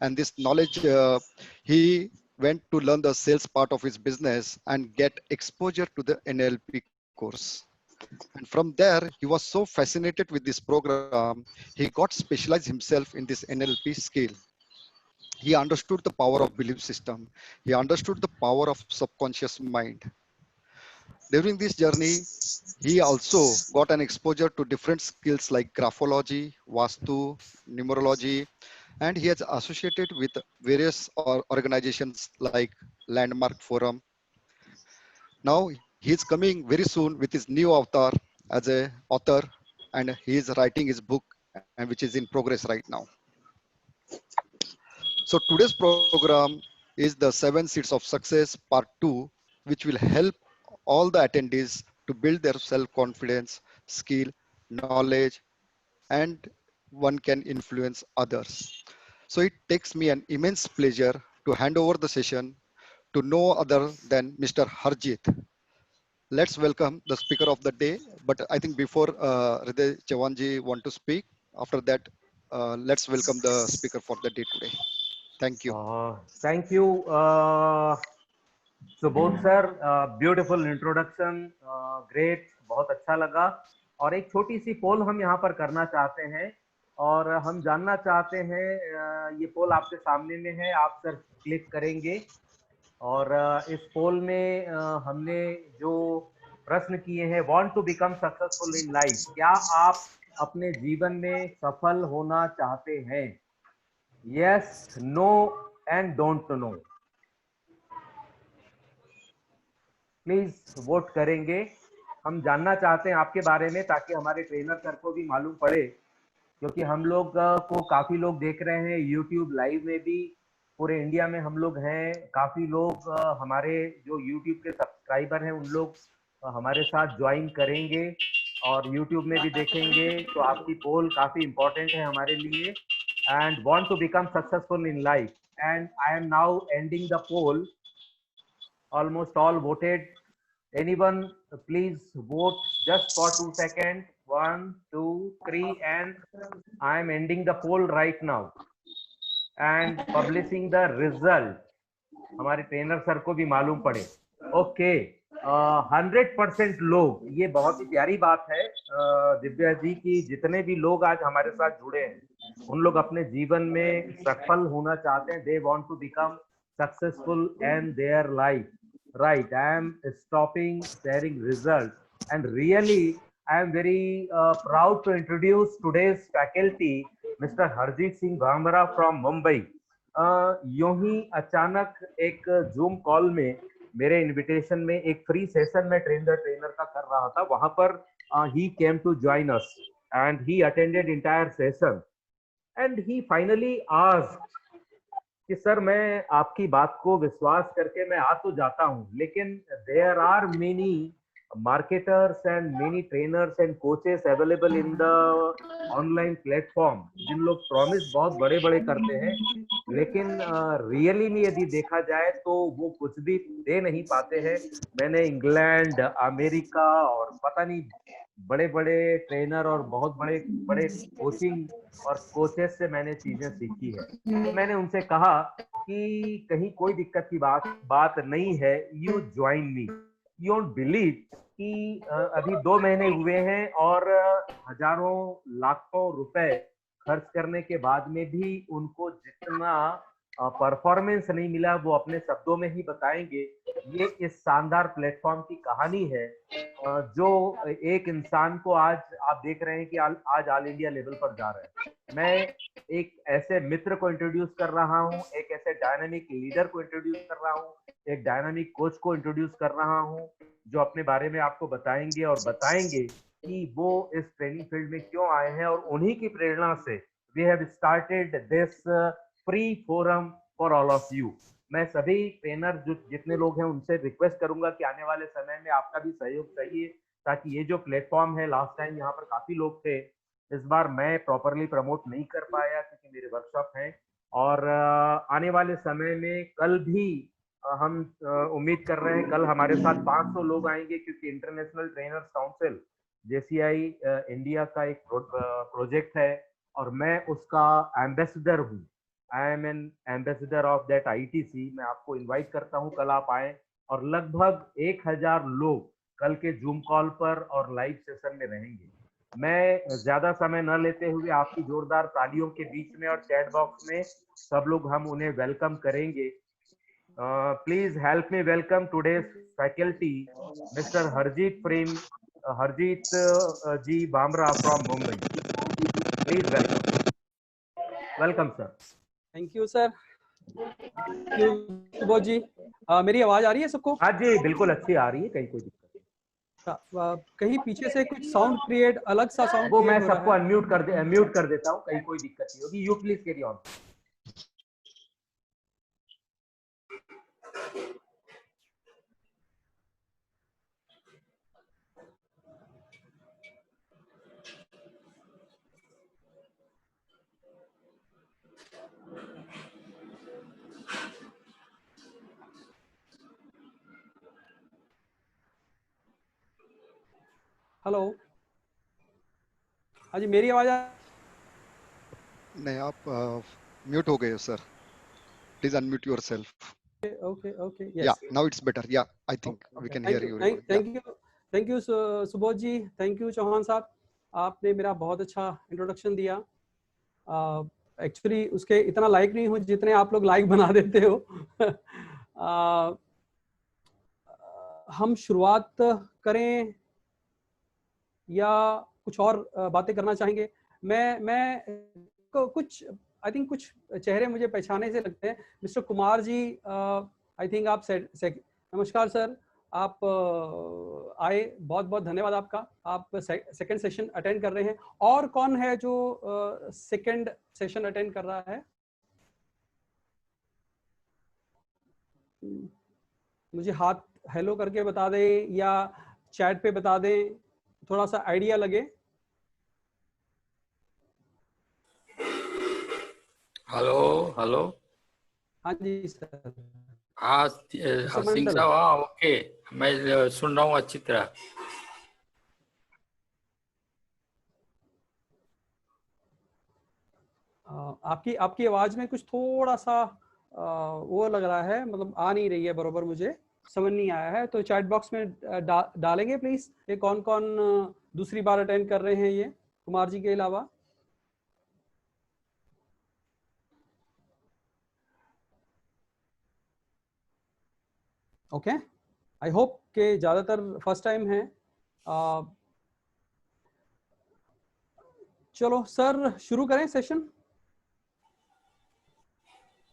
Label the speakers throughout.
Speaker 1: And this knowledge, he went to learn the sales part of his business and get exposure to the NLP course. And from there, he was so fascinated with this program, he got specialized himself in this NLP skill. He understood the power of belief system. He understood the power of subconscious mind. During this journey, he also got an exposure to different skills like graphology, Vastu, numerology, and he has associated with various organizations like Landmark Forum. Now he is coming very soon with his new avatar as a author, and he is writing his book, and which is in progress right now. So today's program is the 7 Seeds of Success Part 2, which will help all the attendees to build their self-confidence, skill, knowledge, and one can influence others. So it takes me an immense pleasure to hand over the session to no other than Mr. Harjit. Let's welcome the speaker of the day. But I think before Hriday Chavanji want to speak, after that, let's welcome the speaker for the day today. Thank you.
Speaker 2: Thank you, Subodh sir. Beautiful introduction, great, बहुत अच्छा लगा. और एक छोटी सी पोल हम यहाँ पर करना चाहते हैं और हम जानना चाहते हैं, ये पोल आपके सामने में है, आप सर क्लिक करेंगे और इस पोल में हमने जो प्रश्न किए हैं, want to become successful in life, क्या आप अपने जीवन में सफल होना चाहते हैं? Yes, no and don't know. Please vote करेंगे. हम जानना चाहते हैं आपके बारे में ताकि हमारे ट्रेनर सर को भी मालूम पड़े, क्योंकि हम लोग को काफी लोग देख रहे हैं यूट्यूब लाइव में भी. पूरे इंडिया में हम लोग हैं. काफी लोग हमारे जो यूट्यूब के सब्सक्राइबर हैं उन लोग हमारे साथ ज्वाइन करेंगे और यूट्यूब में भी देखेंगे. तो आपकी पोल काफी इंपॉर्टेंट है हमारे लिए. And want to become successful in life. And I am now ending the poll. Almost all voted. Anyone, please vote just for 2 seconds. 1, 2, 3, and I am ending the poll right now and publishing the result. हमारे trainer sir को भी मालूम पड़े. Okay, 100% लोग, ये बहुत ही प्यारी बात है दिव्या जी की जितने भी लोग आज हमारे साथ जुड़े हैं उन लोग अपने जीवन में सफल होना चाहते हैं. They want to become successful in their life. Right, I am stopping sharing results, and really I am very proud to introduce today's faculty, Mr. Harjit Singh Bhamra from Mumbai. यूं ही अचानक एक जूम कॉल में मेरे invitation में एक free session में trainer का कर रहा था. वहां पर he came to join us and he attended entire session and he finally asked कि सर मैं आपकी बात को विश्वास करके मैं आ तो जाता हूँ, लेकिन there are many marketers and many trainers and coaches available in the online platform, जिन लोग प्रॉमिस बहुत बड़े बड़े करते हैं लेकिन रियली में यदि देखा जाए तो वो कुछ भी दे नहीं पाते हैं. मैंने इंग्लैंड, अमेरिका और पता नहीं बड़े बड़े ट्रेनर और बहुत बड़े बड़े कोचिंग और कोचेस से मैंने चीजें सीखी है. तो मैंने उनसे कहा कि कहीं कोई दिक्कत की बात नहीं है, you join me. You don't believe कि अभी 2 महीने हुए हैं और हजारों लाखों रुपए खर्च करने के बाद में भी उनको जितना परफॉर्मेंस नहीं मिला वो अपने शब्दों में ही बताएंगे. ये इस शानदार प्लेटफॉर्म की कहानी है जो एक इंसान को आज आप देख रहे हैं कि आज ऑल इंडिया लेवल पर जा रहे हैं. मैं एक ऐसे मित्र को इंट्रोड्यूस कर रहा हूं, एक ऐसे डायनामिक लीडर को इंट्रोड्यूस कर रहा हूं, एक डायनामिक कोच को इंट्रोड्यूस कर रहा हूं जो अपने बारे में आपको बताएंगे और बताएंगे कि वो इस ट्रेनिंग फील्ड में क्यों आए हैं. और उन्हीं की प्रेरणा से we have started this free forum for all of you. मैं सभी ट्रेनर जो जितने लोग हैं उनसे रिक्वेस्ट करूंगा कि आने वाले समय में आपका भी सहयोग चाहिए ताकि ये जो प्लेटफॉर्म है, लास्ट टाइम यहाँ पर काफी लोग थे, इस बार मैं प्रॉपरली प्रमोट नहीं कर पाया क्योंकि मेरे वर्कशॉप हैं. और आने वाले समय में कल भी हम उम्मीद कर रहे हैं कल हमारे साथ 500 लोग आएंगे क्योंकि international trainers council JCI India का एक प्रोजेक्ट है और मैं उसका एम्बेसडर हूँ. I am N ambassador of that ITC. मैं आपको इनवाइट करता हूं, कल आप आए। और लगभग 1000 लोग कल के जूम कॉल पर और लाइव सेशन में रहेंगे। मैं ज्यादा समय न लेते हुए आपकी जोरदार तालियों के बीच में और चैट बॉक्स में सब लोग हम उन्हें वेलकम करेंगे। Please help me welcome today's faculty, mister Harjeet ji Bamra from Mumbai. Please welcome sir.
Speaker 3: Thank you sir. You Subodh ji, मेरी आवाज आ रही है सबको?
Speaker 2: हाँ जी, बिल्कुल अच्छी आ रही है, कहीं कोई दिक्कत
Speaker 3: कहीं पीछे से कुछ साउंड क्रिएट, अलग सा साउंड
Speaker 2: वो
Speaker 3: क्रिएट
Speaker 2: मैं
Speaker 3: हो
Speaker 2: सबको
Speaker 3: रहा है।
Speaker 2: म्यूट कर देता हूँ, कहीं कोई दिक्कत नहीं होगी। You please carry on.
Speaker 3: Hello, हाँ जी, मेरी आवाज
Speaker 1: नहीं, आप म्यूट हो गए हो sir. Please unmute yourself.
Speaker 3: Okay okay,
Speaker 1: yeah
Speaker 3: yes,
Speaker 1: now it's better. Yeah I think we can hear you.
Speaker 3: Thank you Subodh ji, thank you Chauhan साहब, आपने मेरा बहुत अच्छा इंट्रोडक्शन दिया। एक्चुअली उसके इतना लाइक नहीं हूँ जितने आप लोग लाइक बना देते हो। हम शुरुआत करें या कुछ और बातें करना चाहेंगे? कुछ आई थिंक कुछ चेहरे मुझे पहचाने से लगते हैं। Mister Kumar ji, I think आप नमस्कार सर, आप आए, बहुत बहुत धन्यवाद आपका। आप सेकंड सेशन अटेंड कर रहे हैं। और कौन है जो सेकंड सेशन अटेंड कर रहा है? मुझे हाथ हेलो करके बता दें या चैट पे बता दें, थोड़ा सा आइडिया लगे।
Speaker 4: Hello hello.
Speaker 3: हाँ जी सर।
Speaker 4: हाँ
Speaker 3: मिस्टर
Speaker 4: सिंह
Speaker 3: मंडल,
Speaker 4: साहब, हाँ ओके, मैं सुन रहा हूँ अच्छी तरह।
Speaker 3: आपकी आपकी आवाज में कुछ थोड़ा सा वो लग रहा है, मतलब आ नहीं रही है बरोबर, मुझे समझ नहीं आया है। तो चैट बॉक्स में डालेंगे प्लीज, ये कौन कौन दूसरी बार अटेंड कर रहे हैं ये कुमार जी के अलावा। ओके, आई होप के ज्यादातर फर्स्ट टाइम है। चलो सर, शुरू करें सेशन।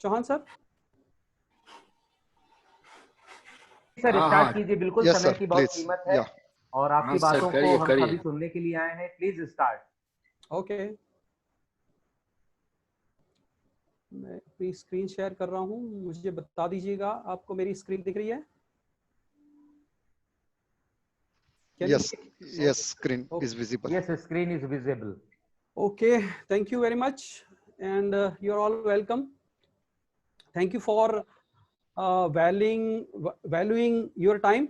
Speaker 3: चौहान सर।
Speaker 2: सर
Speaker 4: हाँ
Speaker 2: स्टार्ट
Speaker 4: हाँ
Speaker 2: कीजिए, बिल्कुल
Speaker 1: यस
Speaker 2: समय
Speaker 1: सर,
Speaker 2: की बहुत
Speaker 1: प्लीज।
Speaker 2: कीमत है
Speaker 1: या
Speaker 2: और
Speaker 4: हाँ
Speaker 2: आपकी
Speaker 4: सर,
Speaker 2: बातों को
Speaker 4: करिए
Speaker 2: हम
Speaker 4: करिए।
Speaker 2: सभी सुनने के लिए आए हैं। Please start.
Speaker 3: ओके, मैं अपनी स्क्रीन शेयर कर रहा हूँ, मुझे बता दीजिएगा आपको मेरी स्क्रीन दिख रही है?
Speaker 1: Yes yes, screen
Speaker 3: Okay.
Speaker 1: Is visible.
Speaker 2: Yes, screen is visible.
Speaker 3: Okay, thank you very much, and you're all welcome. Thank you for valuing your time,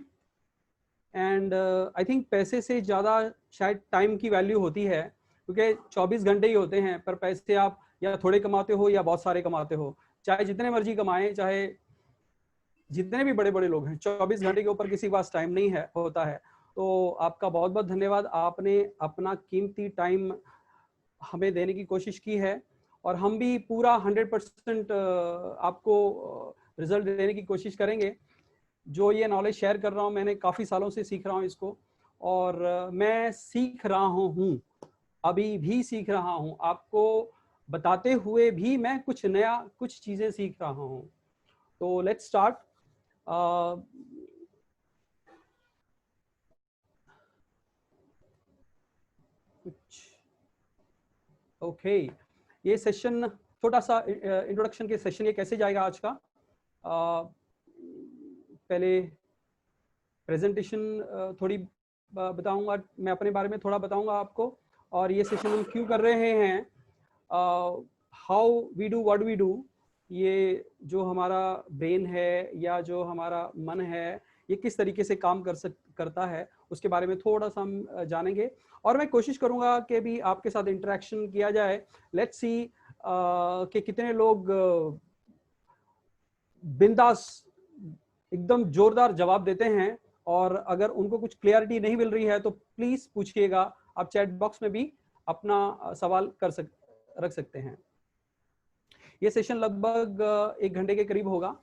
Speaker 3: and I think पैसे से ज़्यादा शायद टाइम की वैल्यू होती है, क्योंकि 24 घंटे ही होते हैं, पर पैसे आप या थोड़े कमाते हो या बहुत सारे कमाते हो, चाहे जितने मर्जी कमाएं, चाहे जितने भी बड़े बड़े लोग हैं, 24 घंटे के ऊपर किसी के पास टाइम नहीं है होता है। तो आपका बहुत बहुत धन्यवाद, आपने अपना कीमती टाइम हमें देने की कोशिश की है, और हम भी पूरा 100% आपको रिजल्ट देने की कोशिश करेंगे। जो ये नॉलेज शेयर कर रहा हूँ, मैंने काफ़ी सालों से सीख रहा हूँ इसको, और मैं सीख रहा हूँ, अभी भी सीख रहा हूँ। आपको बताते हुए भी मैं कुछ नया, कुछ चीज़ें सीख रहा हूँ। तो लेट्स स्टार्ट। ओके, ये सेशन छोटा सा इंट्रोडक्शन के सेशन, ये कैसे जाएगा आज का? पहले प्रेजेंटेशन थोड़ी बताऊंगा, मैं अपने बारे में थोड़ा बताऊंगा आपको, और ये सेशन हम क्यों कर रहे हैं, how we do what we do, ये जो हमारा ब्रेन है या जो हमारा मन है, ये किस तरीके से काम करता है, उसके बारे में थोड़ा सा हम जानेंगे। और मैं कोशिश करूंगा कि भी आपके साथ इंटरेक्शन किया जाए। लेट्स सी कि कितने लोग बिंदास एकदम जोरदार जवाब देते हैं, और अगर उनको कुछ क्लियरिटी नहीं मिल रही है तो प्लीज पूछिएगा। आप चैट बॉक्स में भी अपना सवाल रख सकते हैं। ये सेशन लगभग 1 घंटे के करीब होगा,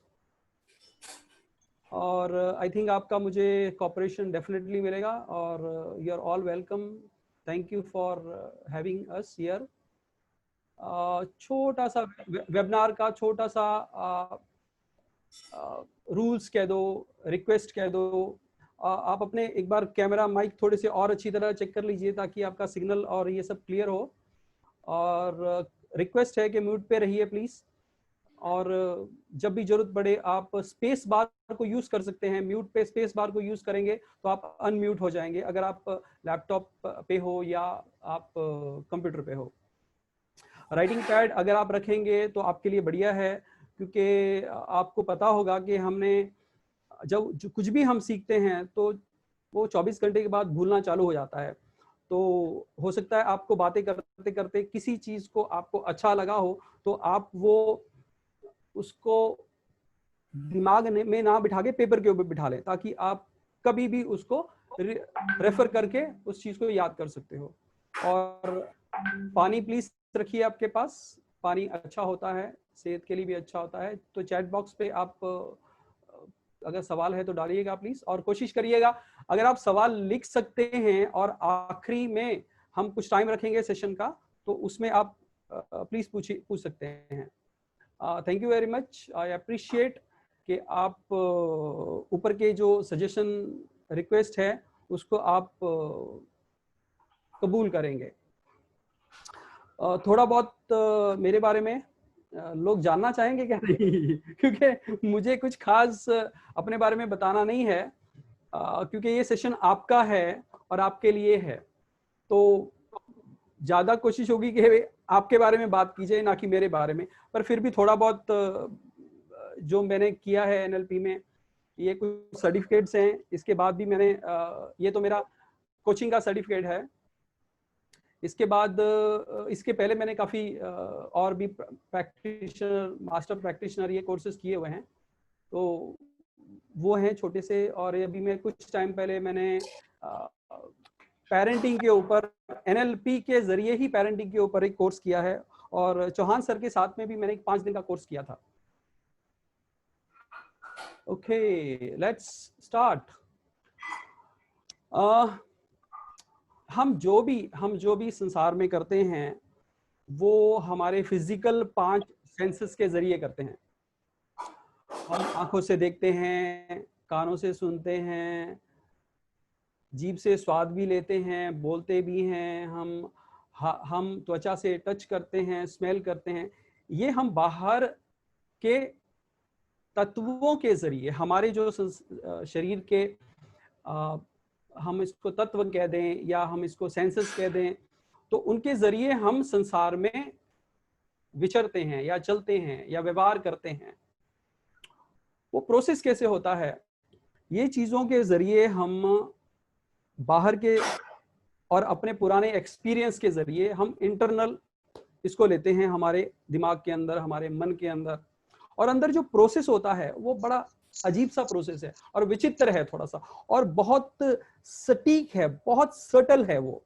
Speaker 3: और आई थिंक आपका मुझे कोऑपरेशन डेफिनेटली मिलेगा, और you are all welcome. Thank you for having us here. छोटा सा वेबिनार का छोटा सा रूल्स कह दो, रिक्वेस्ट कह दो, आप अपने एक बार कैमरा माइक थोड़े से और अच्छी तरह चेक कर लीजिए ताकि आपका सिग्नल और ये सब क्लियर हो। और रिक्वेस्ट है कि म्यूट पे रहिए प्लीज, और जब भी जरूरत पड़े आप स्पेस बार को यूज कर सकते हैं। म्यूट पे स्पेस बार को यूज करेंगे तो आप अनम्यूट हो जाएंगे, अगर आप लैपटॉप पे हो या आप कंप्यूटर पे हो। राइटिंग पैड अगर आप रखेंगे तो आपके लिए बढ़िया है, क्योंकि आपको पता होगा कि हमने जब कुछ भी हम सीखते हैं तो वो 24 घंटे के बाद भूलना चालू हो जाता है। तो हो सकता है आपको बातें करते करते किसी चीज को आपको अच्छा लगा हो तो आप वो उसको दिमाग में ना बिठा के पेपर के ऊपर बिठा लें, ताकि आप कभी भी उसको रेफर करके उस चीज को याद कर सकते हो। और पानी प्लीज रखिए आपके पास, पानी अच्छा होता है, सेहत के लिए भी अच्छा होता है। तो चैट बॉक्स पे आप अगर सवाल है तो डालिएगा प्लीज, और कोशिश करिएगा अगर आप सवाल लिख सकते हैं और आखिरी में हम कुछ टाइम रखेंगे सेशन का तो उसमें आप प्लीज पूछ सकते हैं। Thank you very much, I appreciate कि आप ऊपर के जो सजेशन रिक्वेस्ट है उसको आप कबूल करेंगे। थोड़ा बहुत मेरे बारे में लोग जानना चाहेंगे क्या? नहीं क्योंकि मुझे कुछ खास अपने बारे में बताना नहीं है, क्योंकि ये सेशन आपका है और आपके लिए है। तो ज्यादा कोशिश होगी कि आपके बारे में बात की जाए, ना कि मेरे बारे में। पर फिर भी थोड़ा बहुत जो मैंने किया है एनएलपी में, ये कुछ सर्टिफिकेट्स हैं, इसके बाद भी मैंने ये तो मेरा कोचिंग का सर्टिफिकेट है। इसके बाद इसके पहले मैंने काफ़ी और भी प्रैक्टिशनर, मास्टर प्रैक्टिशनर ये कोर्सेज किए हुए हैं, तो वो हैं छोटे से। और अभी मैं कुछ टाइम पहले मैंने पेरेंटिंग के ऊपर, एनएलपी के जरिए ही पेरेंटिंग के ऊपर एक कोर्स किया है, और चौहान सर के साथ में भी मैंने 5 दिन का कोर्स किया था। Okay, let's start. हम जो भी संसार में करते हैं वो हमारे फिजिकल 5 सेंसेस के जरिए करते हैं। हम आंखों से देखते हैं, कानों से सुनते हैं, जीभ से स्वाद भी लेते हैं, बोलते भी हैं, हम त्वचा से टच करते हैं, स्मेल करते हैं। ये हम बाहर के तत्वों के जरिए, हमारे जो शरीर के हम इसको तत्व कह दें या हम इसको सेंसेस कह दें, तो उनके जरिए हम संसार में विचरते हैं या चलते हैं या व्यवहार करते हैं। वो प्रोसेस कैसे होता है? ये चीजों के जरिए हम बाहर के और अपने पुराने एक्सपीरियंस के जरिए हम इंटरनल इसको लेते हैं हमारे दिमाग के अंदर, हमारे मन के अंदर। और अंदर जो प्रोसेस होता है वो बड़ा अजीब सा प्रोसेस है और विचित्र है थोड़ा सा, और बहुत सटीक है, बहुत सटल है वो।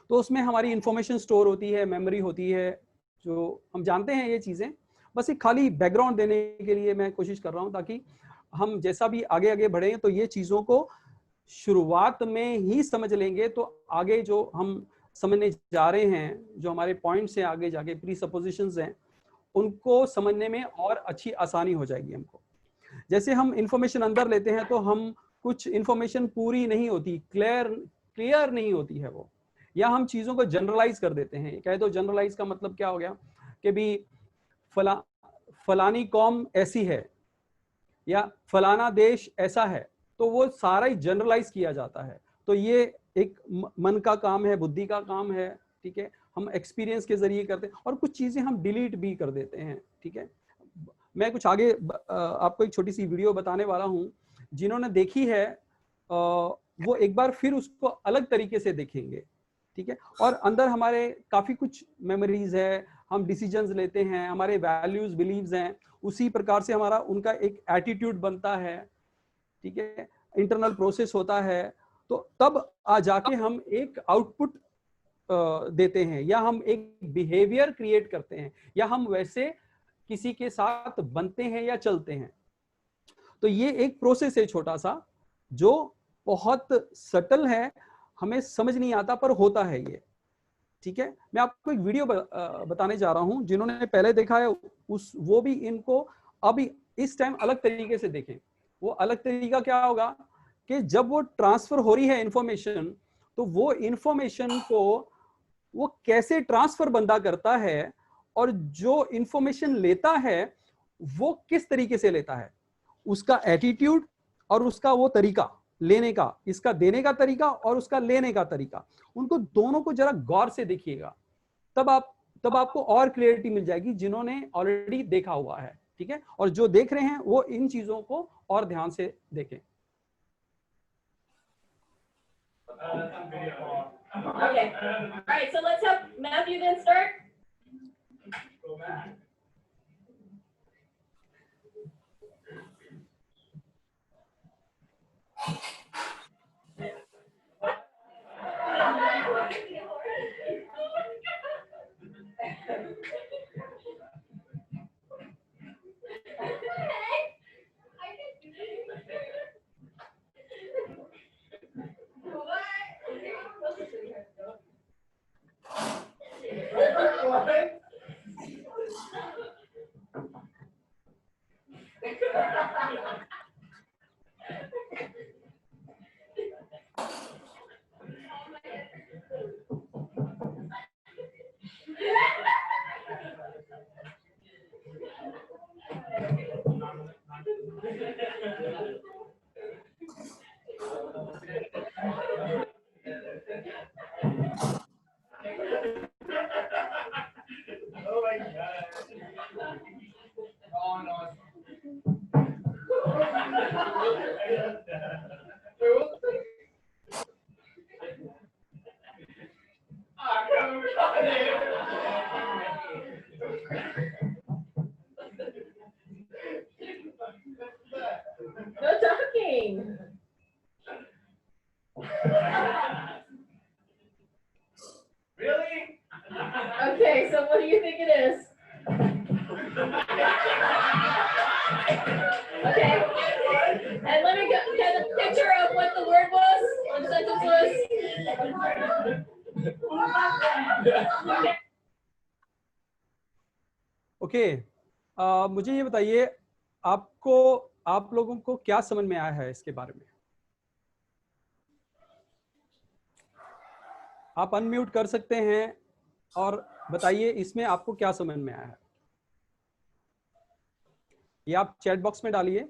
Speaker 3: तो उसमें हमारी इंफॉर्मेशन स्टोर होती है, मेमोरी होती है, जो हम जानते हैं ये चीजें। बस एक खाली बैकग्राउंड देने के लिए मैं कोशिश कर रहा हूं, ताकि हम जैसा भी आगे आगे बढ़े तो ये चीजों को शुरुआत में ही समझ लेंगे, तो आगे जो हम समझने जा रहे हैं, जो हमारे पॉइंट्स हैं आगे जाके, प्री सपोजिशंस हैं, उनको समझने में और अच्छी आसानी हो जाएगी हमको। जैसे हम इंफॉर्मेशन अंदर लेते हैं तो हम कुछ इंफॉर्मेशन पूरी नहीं होती, क्लियर नहीं होती है वो, या हम चीजों को जनरलाइज कर देते हैं। कहे तो जनरलाइज का मतलब क्या हो गया कि भी फलानी कौम ऐसी है या फलाना देश ऐसा है, तो वो सारा ही जनरलाइज किया जाता है। तो ये एक मन का काम है, बुद्धि का काम है, ठीक है। हम एक्सपीरियंस के जरिए करते हैं, और कुछ चीजें हम डिलीट भी कर देते हैं, ठीक है। मैं कुछ आगे आपको एक छोटी सी वीडियो बताने वाला हूं, जिन्होंने देखी है वो एक बार फिर उसको अलग तरीके से देखेंगे, ठीक है। और अंदर हमारे काफी कुछ मेमोरीज है, हम डिसीजंस लेते हैं, हमारे वैल्यूज बिलीव्स हैं, उसी प्रकार से हमारा उनका एक एटीट्यूड बनता है, ठीक है, इंटरनल प्रोसेस होता है, तो तब आ जाके हम एक आउटपुट देते हैं, या हम एक बिहेवियर क्रिएट करते हैं, या हम वैसे किसी के साथ बनते हैं या चलते हैं। तो ये एक प्रोसेस है छोटा सा, जो बहुत सटल है, हमें समझ नहीं आता, पर होता है ये, ठीक है। मैं आपको एक वीडियो बताने जा रहा हूं, जिन्होंने पहले देखा है वो भी इनको अभी इस टाइम अलग तरीके से देखें। वो अलग तरीका क्या होगा कि जब वो ट्रांसफर हो रही है इंफॉर्मेशन, तो वो इंफॉर्मेशन को वो कैसे ट्रांसफर बंदा करता है, और जो इंफॉर्मेशन लेता है वो किस तरीके से लेता है, उसका एटीट्यूड और उसका वो तरीका लेने का, इसका देने का तरीका और उसका लेने का तरीका, उनको दोनों को जरा गौर से देखिएगा, तब आपको और क्लियरिटी मिल जाएगी, जिन्होंने ऑलरेडी देखा हुआ है, ठीक है। और जो देख रहे हैं वो इन चीजों को और ध्यान से देखें।
Speaker 5: Okay. All right. So let's have Matthew then start. No talking.
Speaker 6: Really?
Speaker 5: Okay, so what do you think it is? Okay. And let me get a picture of what the word was, what the sentence was.
Speaker 3: Okay, मुझे ये बताइए, आप लोगों को क्या समझ में आया है इसके बारे में? आप अनम्यूट कर सकते हैं और बताइए इसमें आपको क्या समझ में आया है। ये आप चैट बॉक्स में डालिए।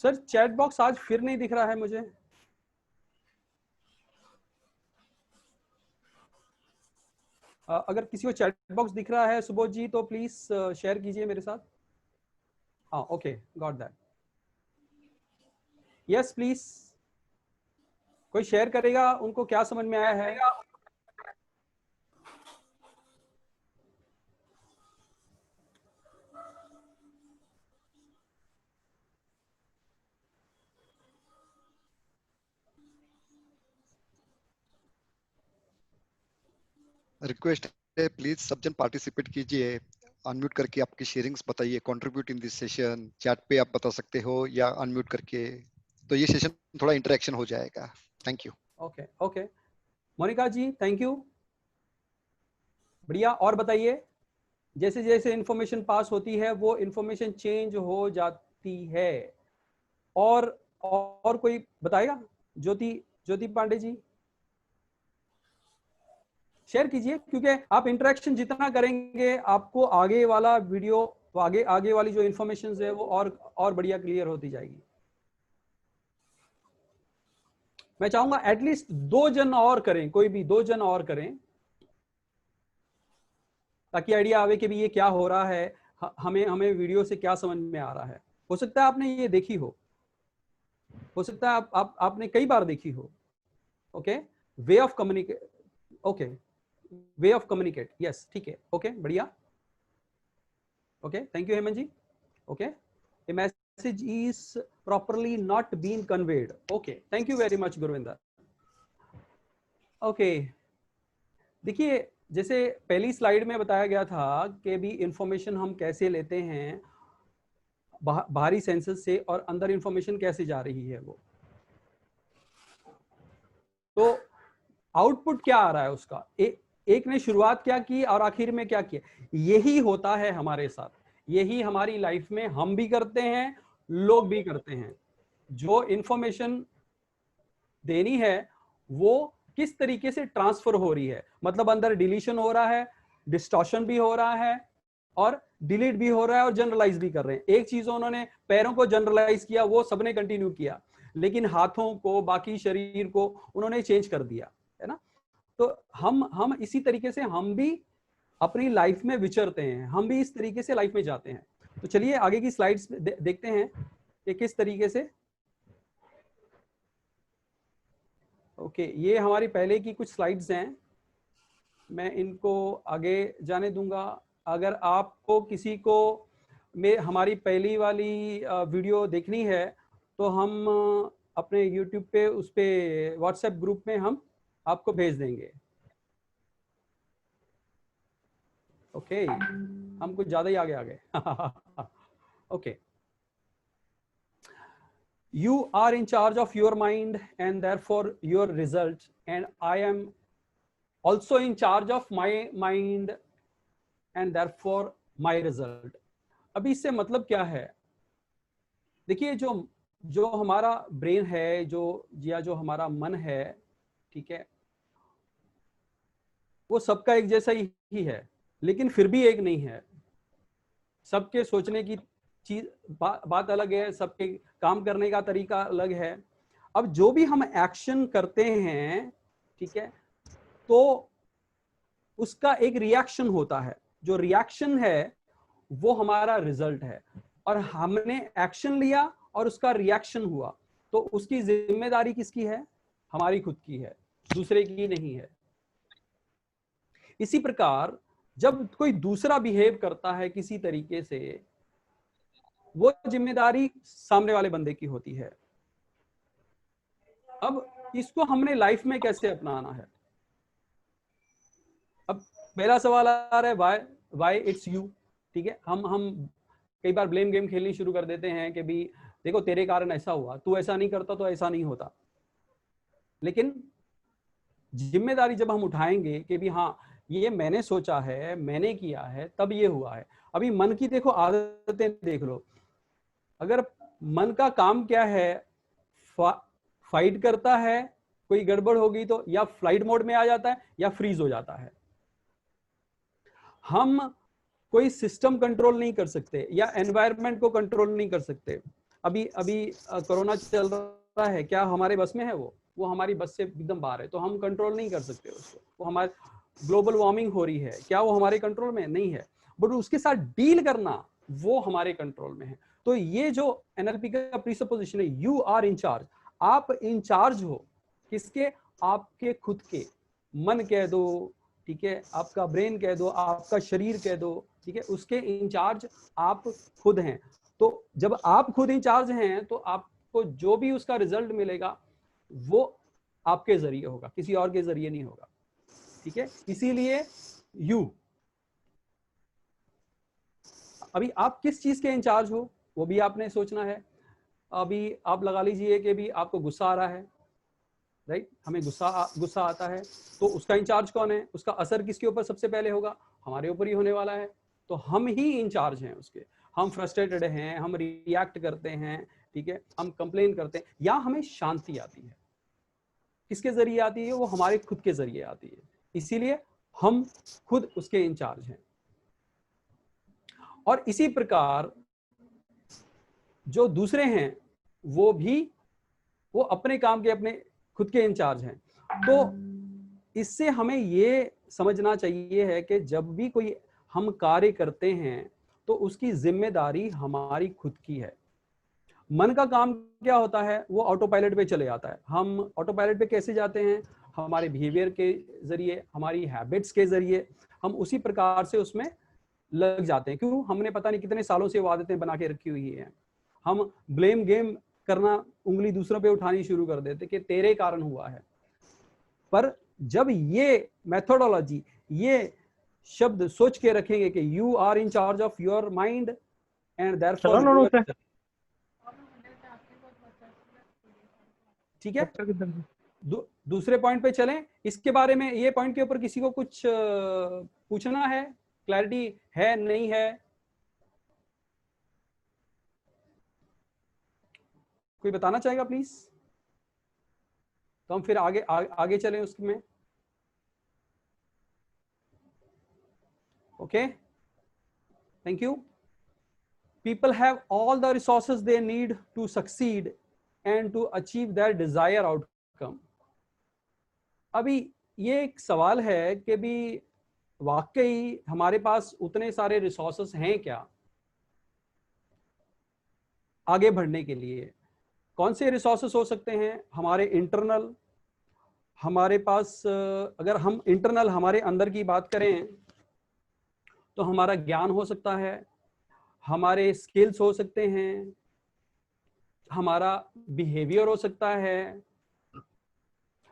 Speaker 3: सर चैट बॉक्स आज फिर नहीं दिख रहा है मुझे। अगर किसी को चैट बॉक्स दिख रहा है सुबोध जी, तो प्लीज शेयर कीजिए मेरे साथ। हाँ, okay, got that. Yes please, कोई शेयर करेगा उनको क्या समझ में आया है?
Speaker 1: रिक्वेस्ट है, प्लीज सब जन पार्टिसिपेट कीजिए, अनम्यूट करके आपकी शेयरिंग्स बताइए, contribute in this session. Chat पे आप बता सकते हो या अनम्यूट करके, तो ये सेशन थोड़ा इंटरेक्शन हो जाएगा। Thank you.
Speaker 3: Okay okay, Monika ji thank you, बढ़िया। और बताइए, जैसे जैसे इंफॉर्मेशन पास होती है वो इंफॉर्मेशन चेंज हो जाती है। और कोई बताएगा? ज्योति पांडे जी शेयर कीजिए, क्योंकि आप इंटरेक्शन जितना करेंगे आपको आगे वाला वीडियो, आगे वाली जो इंफॉर्मेशन है वो और बढ़िया क्लियर होती जाएगी। मैं चाहूंगा एटलीस्ट 2 जन और करें, कोई भी 2 जन और करें। ताकि आइडिया आवे कि भी ये क्या हो रहा है, हमें हमें वीडियो से क्या समझ में आ रहा है। हो सकता है आपने ये देखी हो सकता है आपने कई बार देखी हो। Okay, way of communicate, okay, way of communicate, yes, ठीक है, ओके, बढ़िया, okay, thank you Hemant ji. Okay, a message is properly not been conveyed, okay, thank you very much Gurvinder. Okay, देखिए जैसे पहली स्लाइड में बताया गया था कि भी इंफॉर्मेशन हम कैसे लेते हैं बाहरी सेंसेस से और अंदर इंफॉर्मेशन कैसे जा रही है वो, तो आउटपुट क्या आ रहा है उसका, एक ने शुरुआत क्या की और आखिर में क्या किया। यही होता है हमारे साथ, यही हमारी लाइफ में हम भी करते हैं, लोग भी करते हैं। जो इंफॉर्मेशन देनी है वो किस तरीके से ट्रांसफर हो रही है, मतलब अंदर डिलीशन हो रहा है, डिस्टॉर्शन भी हो रहा है और डिलीट भी हो रहा है और जनरलाइज भी कर रहे हैं। एक चीज उन्होंने पैरों को जनरलाइज किया, वो सबने कंटिन्यू किया, लेकिन हाथों को, बाकी शरीर को उन्होंने चेंज कर दिया, है ना। तो हम इसी तरीके से हम भी अपनी लाइफ में विचरते हैं, हम भी इस तरीके से लाइफ में जाते हैं। तो चलिए आगे की स्लाइड्स देखते हैं कि किस तरीके से। ओके, ये हमारी पहले की कुछ स्लाइड्स हैं, मैं इनको आगे जाने दूंगा। अगर आपको किसी को में हमारी पहली वाली वीडियो देखनी है तो हम अपने YouTube पे उस पे व्हाट्सएप ग्रुप में हम आपको भेज देंगे। ओके, हम कुछ ज्यादा ही आगे आ गए। Okay, you are in charge of your mind and therefore your results, and I am also in charge of my mind and therefore my result। अभी इससे मतलब क्या है, देखिए जो हमारा ब्रेन है, जो हमारा मन है, ठीक है, वो सबका एक जैसा ही है, लेकिन फिर भी एक नहीं है। सबके सोचने की चीज बात अलग है, सबके काम करने का तरीका अलग है। अब जो भी हम एक्शन करते हैं, ठीक है, तो उसका एक रिएक्शन होता है, जो रिएक्शन है वो हमारा रिजल्ट है। और हमने एक्शन लिया और उसका रिएक्शन हुआ, तो उसकी जिम्मेदारी किसकी है? हमारी खुद की है, दूसरे की नहीं है। इसी प्रकार जब कोई दूसरा बिहेव करता है किसी तरीके से, वो जिम्मेदारी सामने वाले बंदे की होती है। अब इसको हमने लाइफ में कैसे अपनाना है? अब पहला सवाल आ रहा है, वाई इट्स यू, ठीक है। हम कई बार ब्लेम गेम खेलनी शुरू कर देते हैं कि भी देखो तेरे कारण ऐसा हुआ, तू ऐसा नहीं करता तो ऐसा नहीं होता। लेकिन जिम्मेदारी जब हम उठाएंगे कि भी हाँ ये मैंने सोचा है, मैंने किया है, तब ये हुआ है। अभी मन की देखो आदतें देख लो, अगर मन का काम क्या है, फाइट करता है, कोई गड़बड़ होगी तो या फ्लाइट मोड में आ जाता है या फ्रीज हो जाता है। हम कोई सिस्टम कंट्रोल नहीं कर सकते या एनवायरनमेंट को कंट्रोल नहीं कर सकते। अभी कोरोना चल रहा है, क्या हमारे बस में है? वो हमारी बस से एकदम बाहर है, तो हम कंट्रोल नहीं कर सकते उसको। वो हमारे ग्लोबल वार्मिंग हो रही है, क्या वो हमारे कंट्रोल में नहीं है? बट उसके साथ डील करना वो हमारे कंट्रोल में है। तो ये जो एनएलपी का प्रीसपोजिशन है, यू आर इन चार्ज, आप इंचार्ज हो। किसके? आपके खुद के। मन कह दो, ठीक है, आपका ब्रेन कह दो, आपका शरीर कह दो, ठीक है, उसके इंचार्ज आप खुद हैं। तो जब आप खुद इंचार्ज हैं तो आपको जो भी उसका रिजल्ट मिलेगा वो आपके जरिए होगा, किसी और के जरिए नहीं होगा, ठीक है। इसीलिए यू, अभी आप किस चीज के इंचार्ज हो वो भी आपने सोचना है। अभी आप लगा लीजिए कि भी आपको गुस्सा आ रहा है, राइट, हमें गुस्सा आता है, तो उसका इंचार्ज कौन है? उसका असर किसके ऊपर सबसे पहले होगा? हमारे ऊपर ही होने वाला है। तो हम ही इंचार्ज हैं उसके। हम फ्रस्ट्रेटेड हैं, हम रिएक्ट करते हैं, ठीक है, हम कंप्लेन करते हैं, या हमें शांति आती है, किसके जरिए आती है? वो हमारे खुद के जरिए आती है। इसीलिए हम खुद उसके इंचार्ज हैं। और इसी प्रकार जो दूसरे हैं वो अपने काम के अपने खुद के इंचार्ज हैं। तो इससे हमें ये समझना चाहिए है कि जब भी कोई हम कार्य करते हैं तो उसकी जिम्मेदारी हमारी खुद की है। मन का काम क्या होता है, वो ऑटो पायलट पे चले जाता है। हम ऑटो पायलट पे कैसे जाते हैं, हमारे बिहेवियर के जरिए, हमारी हैबिट्स के जरिए हम उसी प्रकार से उसमें लग जाते हैं। क्यों, हमने पता नहीं कितने सालों से वो आदतें बना के रखी हुई हैं। हम ब्लेम गेम करना, उंगली दूसरों पे उठानी शुरू कर देते कि तेरे कारण हुआ है। पर जब ये मेथोडोलॉजी, ये शब्द सोच के रखेंगे कि you are in charge of your mind and therefore, ठीक है। दूसरे पॉइंट पे चलें। इसके बारे में, ये पॉइंट के ऊपर किसी को कुछ पूछना है, क्लैरिटी है नहीं है? कोई बताना चाहेगा प्लीज, तो हम फिर आगे चलें उसमें। Okay, thank you. People have all the resources they need to succeed and to achieve their desired outcome. अभी ये एक सवाल है कि भी वाकई हमारे पास उतने सारे रिसोर्सेस हैं क्या आगे बढ़ने के लिए? कौन से रिसोर्सेस हो सकते हैं? हमारे इंटरनल, हमारे पास अगर हम इंटरनल हमारे अंदर की बात करें तो हमारा ज्ञान हो सकता है, हमारे स्किल्स हो सकते हैं, हमारा बिहेवियर हो सकता है,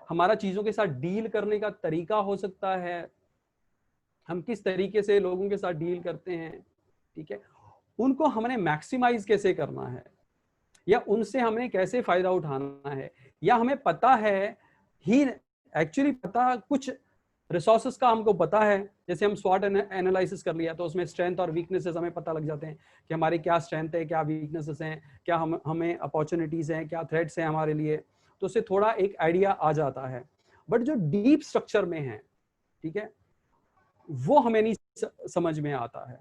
Speaker 3: हमारा चीजों के साथ डील करने का तरीका हो सकता है, हम किस तरीके से लोगों के साथ डील करते हैं, ठीक है। उनको हमने मैक्सिमाइज कैसे करना है, या उनसे हमने कैसे फायदा उठाना है, या हमें पता है ही, एक्चुअली पता, कुछ रिसोर्सेस का हमको पता है। जैसे हम स्वॉट एनालिसिस कर लिया तो उसमें स्ट्रेंथ और वीकनेसेस हमें पता लग जाते हैं कि हमारे क्या स्ट्रेंथ है, क्या वीकनेसेस हैं, क्या हमें अपॉर्चुनिटीज हैं, क्या थ्रेट्स हैं हमारे लिए, तो उससे थोड़ा एक आइडिया आ जाता है। बट जो डीप स्ट्रक्चर में है, ठीक है, वो हमें नहीं समझ में आता है।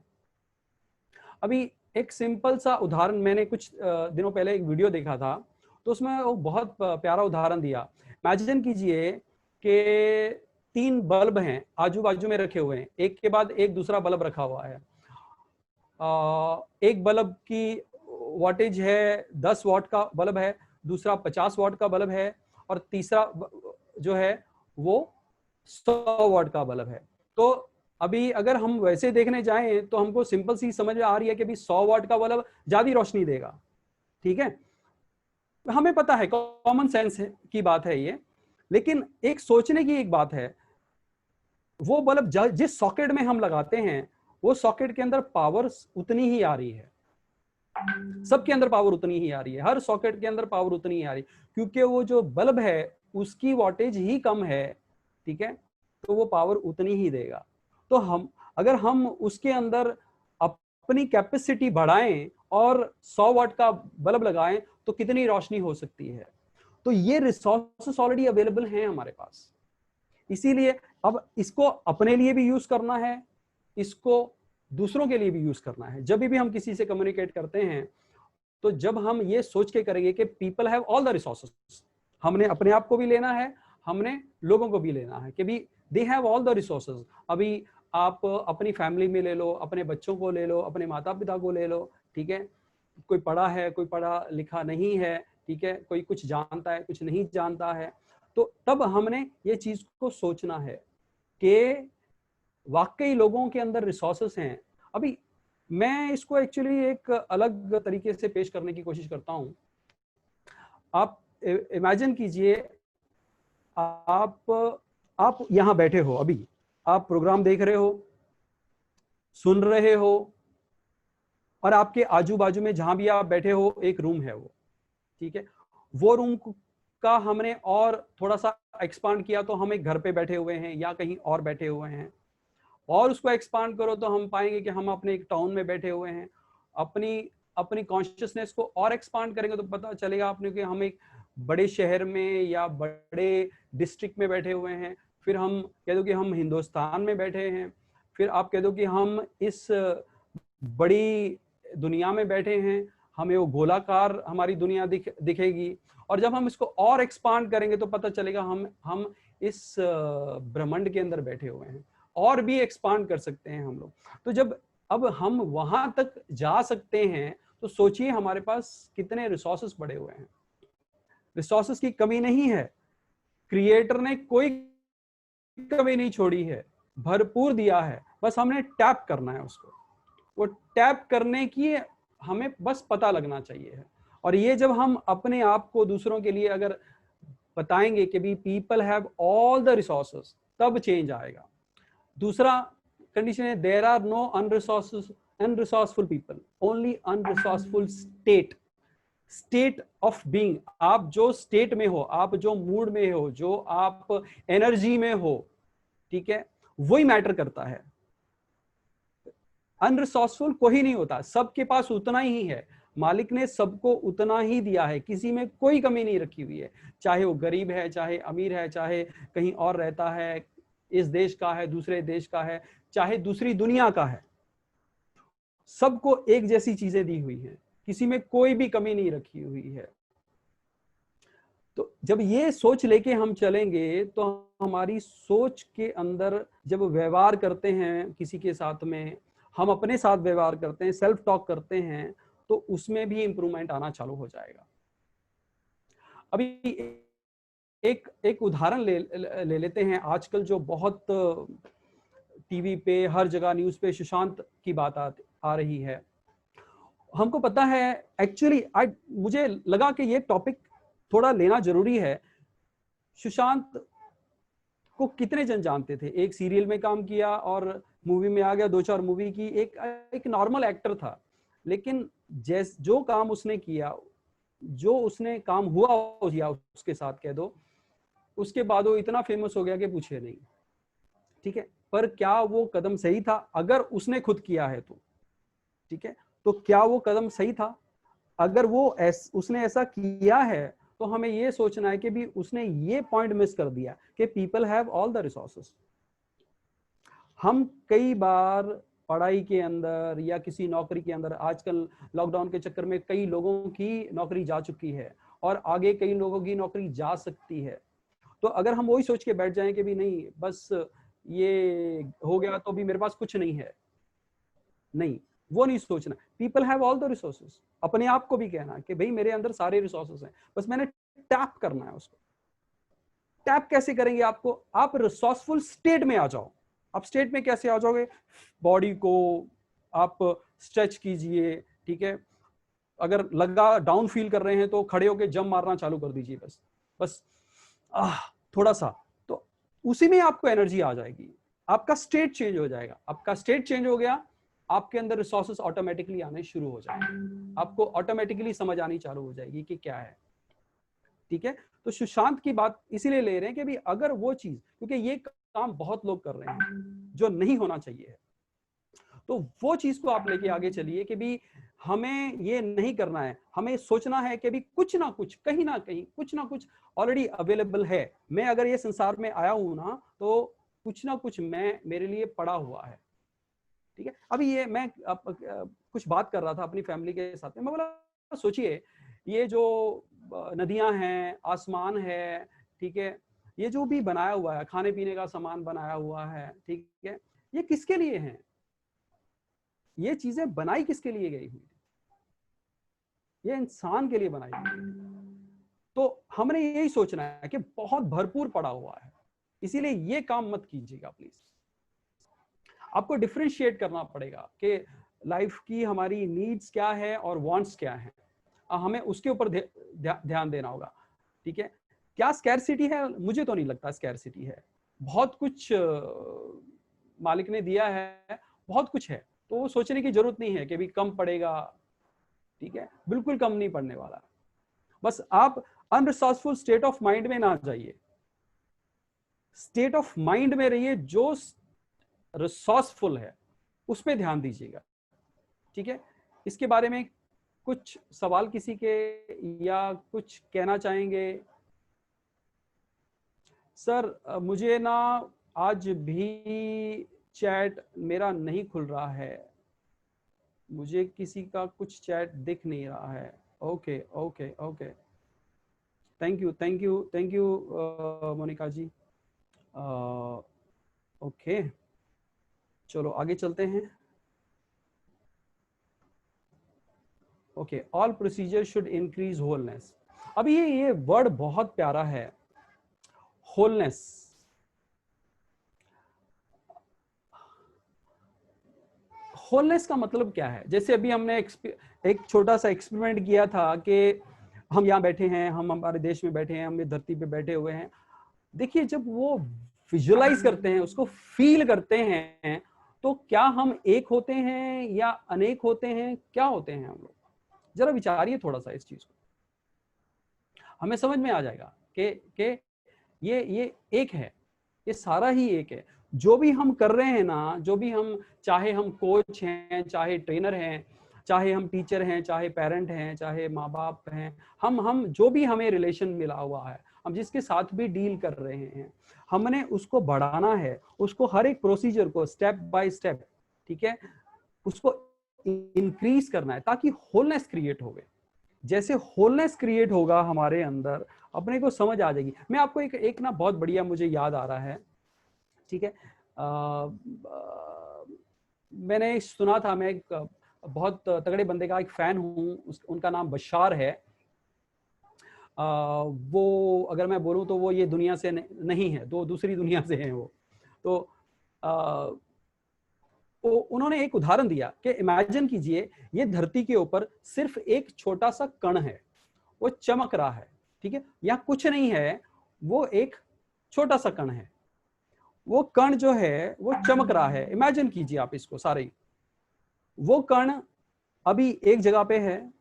Speaker 3: अभी एक सिंपल सा उदाहरण, मैंने कुछ दिनों पहले एक वीडियो देखा था, तो उसमें वो बहुत प्यारा उदाहरण दिया। इमेजिन कीजिए कि 3 बल्ब हैं, आजू बाजू में रखे हुए हैं, एक के बाद एक दूसरा बल्ब रखा हुआ है। एक बल्ब की वाटेज है 10 वाट का बल्ब है, दूसरा 50 वाट का बल्ब है, और तीसरा जो है वो 100 वाट का बल्ब है। तो अभी अगर हम वैसे देखने जाएं तो हमको सिंपल सी समझ में आ रही है कि 100 वाट का बल्ब ज्यादा रोशनी देगा, ठीक है, हमें पता है, कॉमन सेंस की बात है ये। लेकिन एक सोचने की एक बात है, वो बल्ब जिस सॉकेट में हम लगाते हैं, वो सॉकेट के अंदर पावर उतनी ही आ रही है, सबके अंदर पावर उतनी ही आ रही है, हर सॉकेट के अंदर पावर उतनी ही आ रही है, क्योंकि वो जो बल्ब है उसकी वोल्टेज ही कम है, ठीक है, तो वो पावर उतनी ही देगा। तो अगर हम उसके अंदर अपनी कैपेसिटी बढ़ाएं और 100 वाट का बल्ब लगाएं तो कितनी रोशनी हो सकती है। तो ये रिसोर्सेस ऑलरेडी अवेलेबल हैं हमारे पास, इसीलिए अब इसको अपने लिए भी यूज करना है, इसको दूसरों के लिए भी यूज करना है। जब भी हम किसी से कम्युनिकेट करते हैं तो जब हम ये सोच के करेंगे कि people have all the resources, हमने अपने आप को भी लेना है, हमने लोगों को भी लेना है कि भी they have all the resources. अभी आप अपनी फैमिली में ले लो, अपने बच्चों को ले लो, अपने माता पिता को ले लो, ठीक है, कोई पढ़ा है, कोई पढ़ा लिखा नहीं है, ठीक है, कोई कुछ जानता है, कुछ नहीं जानता है। तो तब हमने ये चीज को सोचना है कि वाकई लोगों के अंदर रिसोर्सेस हैं। अभी मैं इसको एक्चुअली एक अलग तरीके से पेश करने की कोशिश करता हूं। आप इमेजिन कीजिए, आप यहां बैठे हो, अभी आप प्रोग्राम देख रहे हो, सुन रहे हो, और आपके आजू बाजू में जहां भी आप बैठे हो एक रूम है वो, ठीक है, वो रूम का हमने और थोड़ा सा एक्सपांड किया तो हम एक घर पे बैठे हुए हैं या कहीं और बैठे हुए हैं, और उसको एक्सपांड करो तो हम पाएंगे कि हम अपने एक टाउन में बैठे हुए हैं। अपनी कॉन्शियसनेस को और एक्सपांड करेंगे तो पता चलेगा आपने कि हम एक बड़े शहर में या बड़े डिस्ट्रिक्ट में बैठे हुए हैं। फिर हम कह दो कि हम हिंदुस्तान में बैठे हैं, फिर आप कह दो कि हम इस बड़ी दुनिया में बैठे हैं, हमें वो गोलाकार हमारी दुनिया दिखेगी। और जब हम इसको और एक्सपांड करेंगे तो पता चलेगा हम इस ब्रह्मांड के अंदर बैठे हुए हैं, और भी एक्सपांड कर सकते हैं हम लोग। तो जब अब हम वहां तक जा सकते हैं तो सोचिए हमारे पास कितने रिसोर्सेस पड़े हुए हैं। रिसोर्सेस की कमी नहीं है, क्रिएटर ने कोई कमी नहीं छोड़ी है, भरपूर दिया है, बस हमने टैप करना है उसको। वो टैप करने की हमें बस पता लगना चाहिए है। और ये जब हम अपने आप को दूसरों के लिए अगर बताएंगे कि भी people have all the resources, तब चेंज आएगा। दूसरा कंडीशन है there are no unresourceful people, only unresourceful state of being. आप जो स्टेट में हो, आप जो मूड में हो, जो आप एनर्जी में हो, ठीक है, वही मैटर करता है। अनरिसोर्सफुल कोई नहीं होता, सबके पास उतना ही है। मालिक ने सबको उतना ही दिया है, किसी में कोई कमी नहीं रखी हुई है, चाहे वो गरीब है, चाहे अमीर है, चाहे कहीं और रहता है, इस देश का है, दूसरे देश का है, चाहे दूसरी दुनिया का है। सबको एक जैसी चीजें दी हुई हैं, किसी में कोई भी कमी नहीं रखी हुई है। तो जब ये सोच लेके हम चलेंगे तो हमारी सोच के अंदर जब व्यवहार करते हैं किसी के साथ में, हम अपने साथ व्यवहार करते हैं, सेल्फ टॉक करते हैं, तो उसमें भी इंप्रूवमेंट आना चालू हो जाएगा। अभी एक उदाहरण ले लेते हैं। आजकल जो बहुत टीवी पे, हर जगह न्यूज पे सुशांत की बात आ रही है। हमको पता है, एक्चुअली मुझे लगा कि ये टॉपिक थोड़ा लेना जरूरी है। सुशांत को कितने जन जानते थे? एक सीरियल में काम किया और मूवी में आ गया, 2-4 मूवी की, एक नॉर्मल एक्टर था। लेकिन जो काम उसने किया, जो उसने काम हुआ उसके साथ कह दो, उसके बाद वो इतना फेमस हो गया कि पूछे नहीं। ठीक है, पर क्या वो कदम सही था? अगर उसने खुद किया है तो ठीक है, तो क्या वो कदम सही था? अगर उसने ऐसा किया है तो हमें ये सोचना है कि भी उसने ये पॉइंट मिस कर दिया कि people have all the resources. हम कई बार पढ़ाई के अंदर या किसी नौकरी के अंदर, आजकल लॉकडाउन के चक्कर में कई लोगों की नौकरी जा चुकी है और आगे कई लोगों की नौकरी जा सकती है। तो अगर हम वही सोच के बैठ जाएं कि भी नहीं, बस ये हो गया तो भी मेरे पास कुछ नहीं है, नहीं, वो नहीं सोचना। People have all the resources. अपने आप को भी कहना कि भाई मेरे अंदर सारे रिसोर्सेस हैं, बस मैंने टैप करना है उसको। टैप कैसे करेंगे? आप रिसोर्सफुल स्टेट में आ जाओ। आप स्टेट में कैसे आ जाओगे? बॉडी को आप स्ट्रेच कीजिए, ठीक है। अगर लगा डाउन फील कर रहे हैं तो खड़े होकर जंप मारना चालू कर दीजिए, बस थोड़ा सा, तो उसी में आपको एनर्जी आ जाएगी, आपका स्टेट चेंज हो जाएगा। आपका स्टेट चेंज हो गया, आपके अंदर रिसोर्सेस ऑटोमेटिकली आने शुरू हो जाएंगे, आपको ऑटोमेटिकली समझ आनी चालू हो जाएगी कि क्या है। ठीक है, तो सुशांत की बात इसीलिए ले रहे हैं कि भी अगर वो चीज, क्योंकि ये काम बहुत लोग कर रहे हैं जो नहीं होना चाहिए है, तो वो चीज को आप लेके आगे चलिए कि भी हमें ये नहीं करना है। हमें सोचना है कि भी कुछ ना कुछ, कहीं ना कहीं कुछ ना कुछ ऑलरेडी अवेलेबल है। मैं अगर ये संसार में आया हूं ना, तो कुछ ना कुछ मेरे लिए पड़ा हुआ है। ठीक है, अभी ये मैं कुछ बात कर रहा था अपनी फैमिली के साथ में। मैं बोला सोचिए, ये जो नदियां हैं, आसमान है, ठीक है, ये जो भी बनाया हुआ है, खाने पीने का सामान बनाया हुआ है, ठीक है, ये किसके लिए है? ये चीजें बनाई किसके लिए गई हुई? ये इंसान के लिए बनाई गई। तो हमने यही सोचना है कि बहुत भरपूर पड़ा हुआ है, इसीलिए ये काम मत कीजिएगा प्लीज। आपको डिफरेंशिएट करना पड़ेगा कि लाइफ की हमारी नीड्स क्या है और वांट्स क्या है, हमें उसके ऊपर ध्यान देना होगा। ठीक है, क्या स्कैरसिटी है? मुझे तो नहीं लगता स्कैरसिटी है। बहुत कुछ मालिक ने दिया है, बहुत कुछ है, तो वो सोचने की जरूरत नहीं है कि भी कम पड़ेगा। ठीक है, बिल्कुल कम नहीं पड़ने वाला। बस आप अनरिसोर्सफुल स्टेट ऑफ माइंड में ना जाइए, स्टेट ऑफ माइंड में रहिए जो रिसोर्सफुल है, उस पर ध्यान दीजिएगा। ठीक है, इसके बारे में कुछ सवाल किसी के, या कुछ कहना चाहेंगे? सर मुझे ना आज भी चैट मेरा नहीं खुल रहा है, मुझे किसी का कुछ चैट दिख नहीं रहा है। Okay okay okay, thank you thank you thank you Monika ji. Okay, चलो आगे चलते हैं। Okay, all procedure should increase wholeness. अब ये वर्ड बहुत प्यारा है, होलनेस। होलनेस का मतलब क्या है? जैसे अभी हमने एक छोटा सा एक्सपेरिमेंट किया था कि हम यहाँ बैठे हैं, हम हमारे देश में बैठे हैं, हम इस धरती पे बैठे हुए हैं। देखिए, जब वो विजुअलाइज करते हैं, उसको फील करते हैं, तो क्या हम एक होते हैं या अनेक होते हैं, क्या होते हैं हम लोग? जरा विचारिए थोड़ा सा इस चीज को, हमें समझ में आ जाएगा कि ये एक है, ये सारा ही एक है। जो भी हम कर रहे हैं ना, जो भी हम, चाहे हम कोच हैं, चाहे ट्रेनर हैं, चाहे हम टीचर हैं, चाहे पेरेंट हैं, चाहे माँ बाप हैं, हम जो भी हमें रिलेशन मिला हुआ है, हम जिसके साथ भी डील कर रहे हैं, हमने उसको बढ़ाना है, उसको हर एक प्रोसीजर को स्टेप बाय स्टेप, ठीक है, उसको इंक्रीज करना है ताकि होलनेस क्रिएट हो गए। जैसे होलनेस क्रिएट होगा हमारे अंदर, अपने को समझ आ जाएगी। मैं आपको एक ना बहुत बढ़िया मुझे याद आ रहा है, ठीक है। मैंने सुना था, मैं एक बहुत तगड़े बंदे का एक फैन हूँ, उनका नाम बशार है। वो अगर मैं बोलूँ तो वो ये दुनिया से नहीं है, तो दूसरी दुनिया से हैं वो। तो उन्होंने एक उदाहरण दिया कि इमेजिन कीजिए, ये धरती के ऊपर सिर्फ एक छोटा सा कण है, वो चमक रहा है, ठीक है, यहाँ कुछ नहीं है, वो एक छोटा सा कण है, वो कण जो है वो चमक रहा है। इमेजिन कीजिए आप इसको सारे ही। वो कण अभी एक जगह पे है,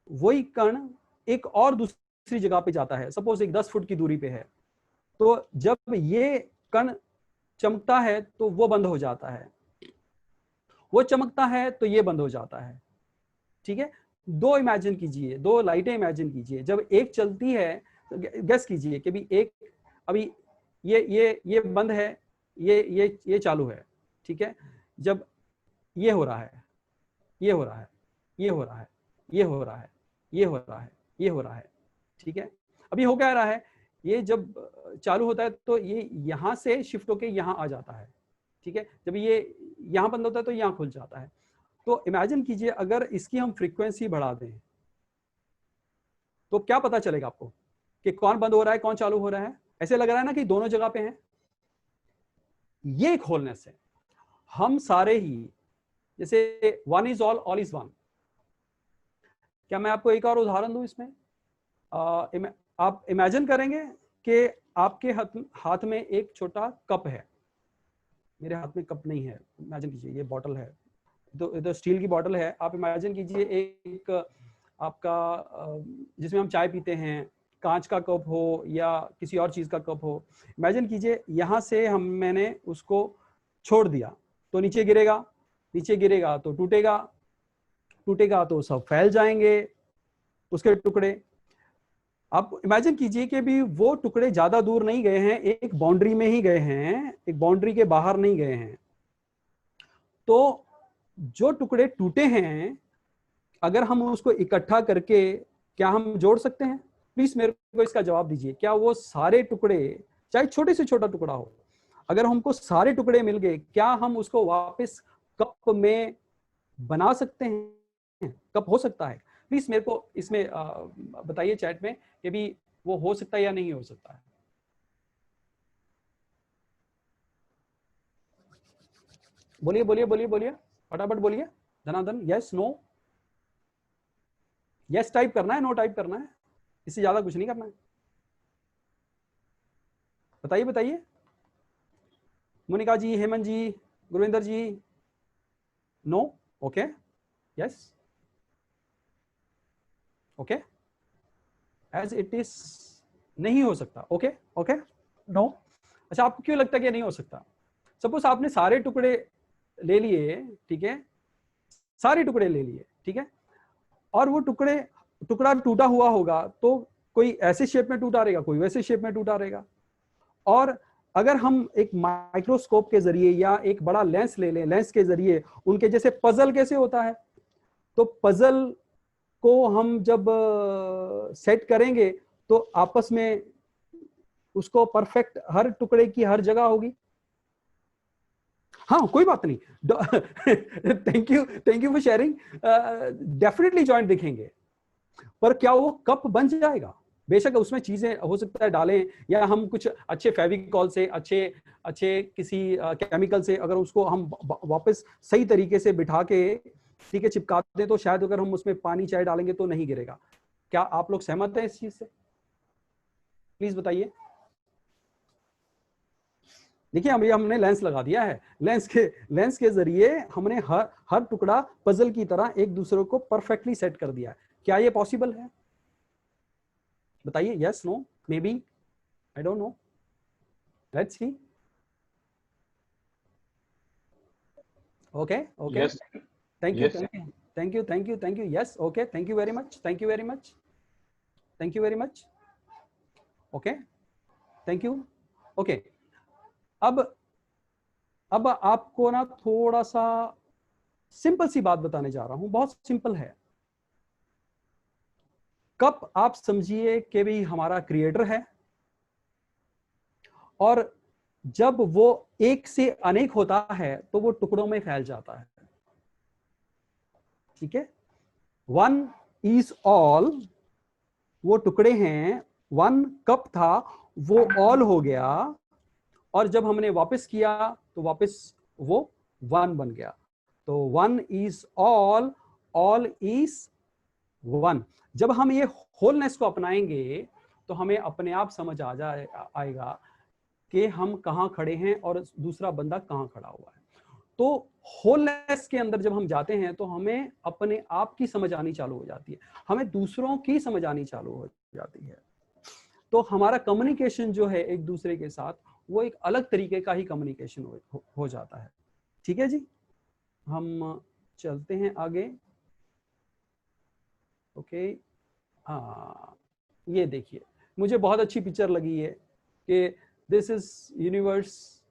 Speaker 3: वही कण एक और दूसरी जगह पे जाता है, सपोज एक 10 फुट की दूरी पे है, तो जब ये कण चमकता है तो वो बंद हो जाता है, वो चमकता है तो ये बंद हो जाता है, ठीक है। दो इमेजिन कीजिए, दो लाइटें इमेजिन कीजिए, जब एक चलती है तो गेस कीजिए कि भी एक, अभी ये बंद है, ये चालू है, ठीक है। जब ये हो रहा है, ये हो रहा है, ये हो रहा है, ये हो रहा है, ये हो रहा है, ये हो रहा है, ठीक है। अभी हो क्या रहा है, ये जब चालू होता है तो ये यहां से शिफ्ट होके यहां आ जाता है, ठीक है। जब ये यहां बंद होता है तो यहां खुल जाता है। तो इमेजिन कीजिए अगर इसकी हम फ्रीक्वेंसी बढ़ा दें तो क्या पता चलेगा आपको कि कौन बंद हो रहा है, कौन चालू हो रहा है? ऐसे लग रहा है ना कि दोनों जगह पे हैं। ये एक होलनेस है। हम सारे ही, जैसे one is all is one. क्या मैं आपको एक और उदाहरण दूं इसमें? आप इमेजिन करेंगे कि आपके हाथ में एक छोटा कप है, मेरे हाथ में कप नहीं है, इमेजिन कीजिए ये बॉटल है, तो स्टील की बॉटल है। आप इमेजिन कीजिए एक आपका जिसमें हम चाय पीते हैं, कांच का कप हो या किसी और चीज का कप हो। इमेजिन कीजिए यहां से मैंने उसको छोड़ दिया तो नीचे गिरेगा, नीचे गिरेगा तो टूटेगा, टूटेगा तो सब फैल जाएंगे उसके टुकड़े। आप इमेजिन कीजिए कि भी वो टुकड़े ज्यादा दूर नहीं गए हैं, एक बाउंड्री में ही गए हैं, एक बाउंड्री के बाहर नहीं गए हैं। तो जो टुकड़े टूटे हैं, अगर हम उसको इकट्ठा करके क्या हम जोड़ सकते हैं? प्लीज मेरे को इसका जवाब दीजिए। क्या वो सारे टुकड़े, चाहे छोटे से छोटा टुकड़ा हो, अगर हमको सारे टुकड़े मिल गए, क्या हम उसको वापस कप में बना सकते हैं? कप हो सकता है? प्लीज मेरे को इसमें बताइए चैट में कि भी वो हो सकता है या नहीं हो सकता है। बोलिए बोलिए बोलिए बोलिए, फटाफट बोलिए, धनाधन। Yes, no? यस टाइप करना है, नो टाइप करना है, इससे ज्यादा कुछ नहीं करना है। बताइए बताइए, Monika ji, Hemant ji, Gurvinder ji. No? Okay, yes, okay, as it is नहीं हो सकता। Okay okay, no. अच्छा, आपको क्यों लगता है कि नहीं हो सकता? सपोज आपने सारे टुकड़े ले लिए, ठीक है, सारे टुकड़े ले लिए, ठीक है, और वो टुकड़ा टूटा हुआ होगा तो कोई ऐसे शेप में टूटा रहेगा, कोई वैसे शेप में टूटा रहेगा। और अगर हम एक माइक्रोस्कोप के जरिए या एक बड़ा लेंस ले लें, लेंस के जरिए उनके जैसे पजल कैसे होता है, तो पजल को हम जब सेट करेंगे तो आपस में उसको परफेक्ट हर टुकड़े की हर जगह होगी। हाँ कोई बात नहीं, thank you for sharing. Definitely joint दिखेंगे, पर क्या वो कप बन जाएगा? बेशक उसमें चीजें हो सकता है डालें, या हम कुछ अच्छे फेविकॉल से, अच्छे किसी केमिकल से अगर उसको हम वापस सही तरीके से बिठा के, ठीक है, चिपका दें, तो शायद अगर हम उसमें पानी चाय डालेंगे तो नहीं गिरेगा। क्या आप लोग सहमत हैं इस चीज से? प्लीज बताइए। देखिए अभी हमने लेंस लगा दिया है, लेंस के जरिए हमने हर टुकड़ा पजल की तरह एक दूसरे को परफेक्टली सेट कर दिया है। क्या ये पॉसिबल है? बताइए, yes, no, maybe, I don't know, let's see. Okay,
Speaker 7: Yes,
Speaker 3: thank
Speaker 7: yes,
Speaker 3: you, yes, okay, thank you very much, okay, thank you. Okay, अब आपको ना थोड़ा सा सिंपल सी बात बताने जा रहा हूं, बहुत सिंपल है। कप आप समझिए कि भी हमारा क्रिएटर है, और जब वो एक से अनेक होता है तो वो टुकड़ों में फैल जाता है, ठीक है। 1 is all, वो टुकड़े हैं, 1 कप था वो ऑल हो गया, और जब हमने वापस किया तो वापस वो 1 बन गया। तो 1 is all is 1। जब हम ये होलनेस को अपनाएंगे तो हमें अपने आप समझ आएगा कि हम कहां खड़े हैं और दूसरा बंदा कहां खड़ा हुआ है। तो होलनेस के अंदर जब हम जाते हैं तो हमें अपने आप की समझ आनी चालू हो जाती है, हमें दूसरों की समझ आनी चालू हो जाती है। तो हमारा कम्युनिकेशन जो है एक दूसरे के साथ, वो एक अलग तरीके का ही कम्युनिकेशन हो जाता है। ठीक है जी, हम चलते हैं आगे। ओके, हाँ, ये देखिए, मुझे बहुत अच्छी पिक्चर लगी है कि दिस इज यूनिवर्स,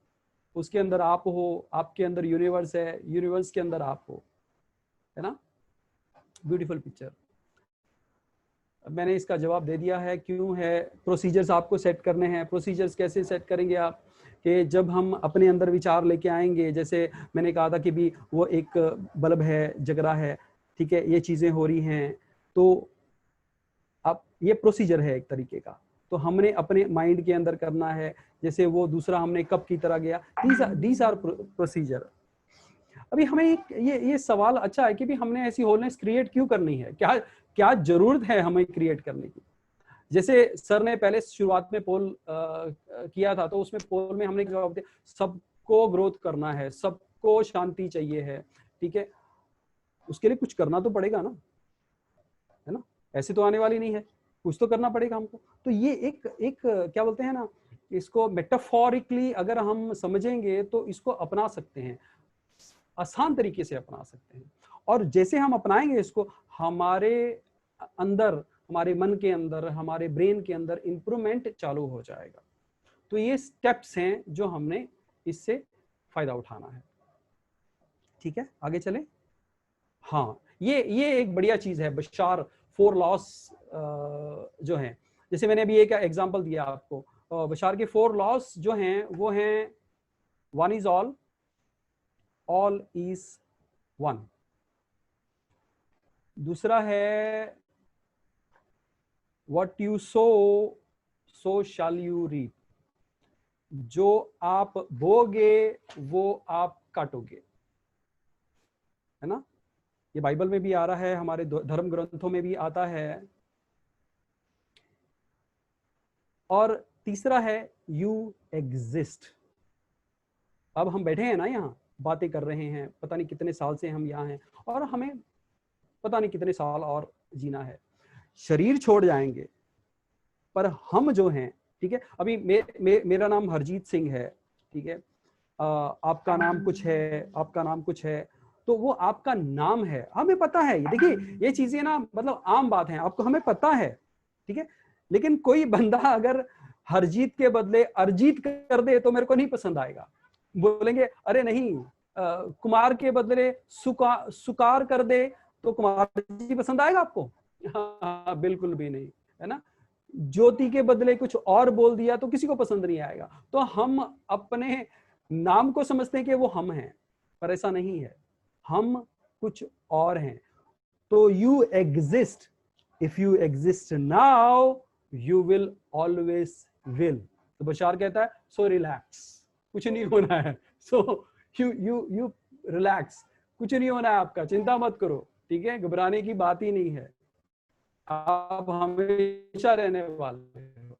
Speaker 3: उसके अंदर आप हो, आपके अंदर यूनिवर्स है, यूनिवर्स के अंदर आप हो, है ना। Beautiful picture. मैंने इसका जवाब दे दिया है, क्यों है। प्रोसीजर्स आपको सेट करने हैं। प्रोसीजर्स कैसे सेट करेंगे आप? कि जब हम अपने अंदर विचार लेके आएंगे, जैसे मैंने कहा था कि भी वो एक बल्ब है, जग रहा है, ठीक है, ये चीजें हो रही हैं, तो अब ये प्रोसीजर है एक तरीके का। तो हमने अपने माइंड के अंदर करना है, जैसे वो दूसरा हमने कब की तरह गया, दीज आर प्रोसीजर। अभी हमें ये सवाल अच्छा है कि भी हमने ऐसी होलनेस क्रिएट क्यों करनी है, क्या जरूरत है हमें क्रिएट करने की। जैसे सर ने पहले शुरुआत में पोल किया था, तो उसमें पोल में हमने जवाब दिया, सबको ग्रोथ करना है, सबको शांति चाहिए है, ठीक है, उसके लिए कुछ करना तो पड़ेगा ना, है ना, ऐसे तो आने वाली नहीं है, कुछ तो करना पड़ेगा हमको। तो ये एक क्या बोलते हैं ना, इसको मेटाफोरिकली अगर हम समझेंगे तो इसको अपना सकते हैं, आसान तरीके से अपना सकते हैं। और जैसे हम अपनाएंगे इसको, हमारे अंदर, हमारे मन के अंदर, हमारे ब्रेन के अंदर इंप्रूवमेंट चालू हो जाएगा। तो ये स्टेप्स हैं जो हमने इससे फायदा उठाना है। ठीक है, आगे चले। हाँ, ये एक बढ़िया चीज है, बशार 4 लॉस जो हैं, जैसे मैंने अभी एक एग्जांपल दिया आपको, बशार के 4 लॉस जो हैं वो हैं 1 is all is 1। दूसरा है what you sow, so shall you reap। जो आप बोगे वो आप काटोगे, है ना। ये बाइबल में भी आ रहा है, हमारे धर्म ग्रंथों में भी आता है। और तीसरा है यू एग्जिस्ट। अब हम बैठे हैं ना यहाँ, बातें कर रहे हैं, पता नहीं कितने साल से हम यहाँ हैं, और हमें पता नहीं कितने साल और जीना है, शरीर छोड़ जाएंगे, पर हम जो हैं, ठीक है, अभी मेरा नाम हरजीत सिंह है, ठीक है, आपका नाम कुछ है, आपका नाम कुछ है, तो वो आपका नाम है, हमें पता है। देखिए ये चीजें ना मतलब आम बात है, आपको हमें पता है, ठीक है, लेकिन कोई बंदा अगर हरजीत के बदले अरजीत कर दे तो मेरे को नहीं पसंद आएगा, बोलेंगे अरे नहीं, कुमार के बदले सुकार कर दे तो कुमार जी पसंद आएगा आपको? हाँ, बिल्कुल भी नहीं, है ना। ज्योति के बदले कुछ और बोल दिया तो किसी को पसंद नहीं आएगा। तो हम अपने नाम को समझते हैं कि वो हम हैं, पर ऐसा नहीं है, हम कुछ और हैं। तो you exist, if you exist now you will always will. तो बशार कहता है सो रिलैक्स, कुछ नहीं होना है, सो यू रिलैक्स, कुछ नहीं होना है आपका, चिंता मत करो, ठीक है, घबराने की बात ही नहीं है, आप हमेशा रहने वाले हो।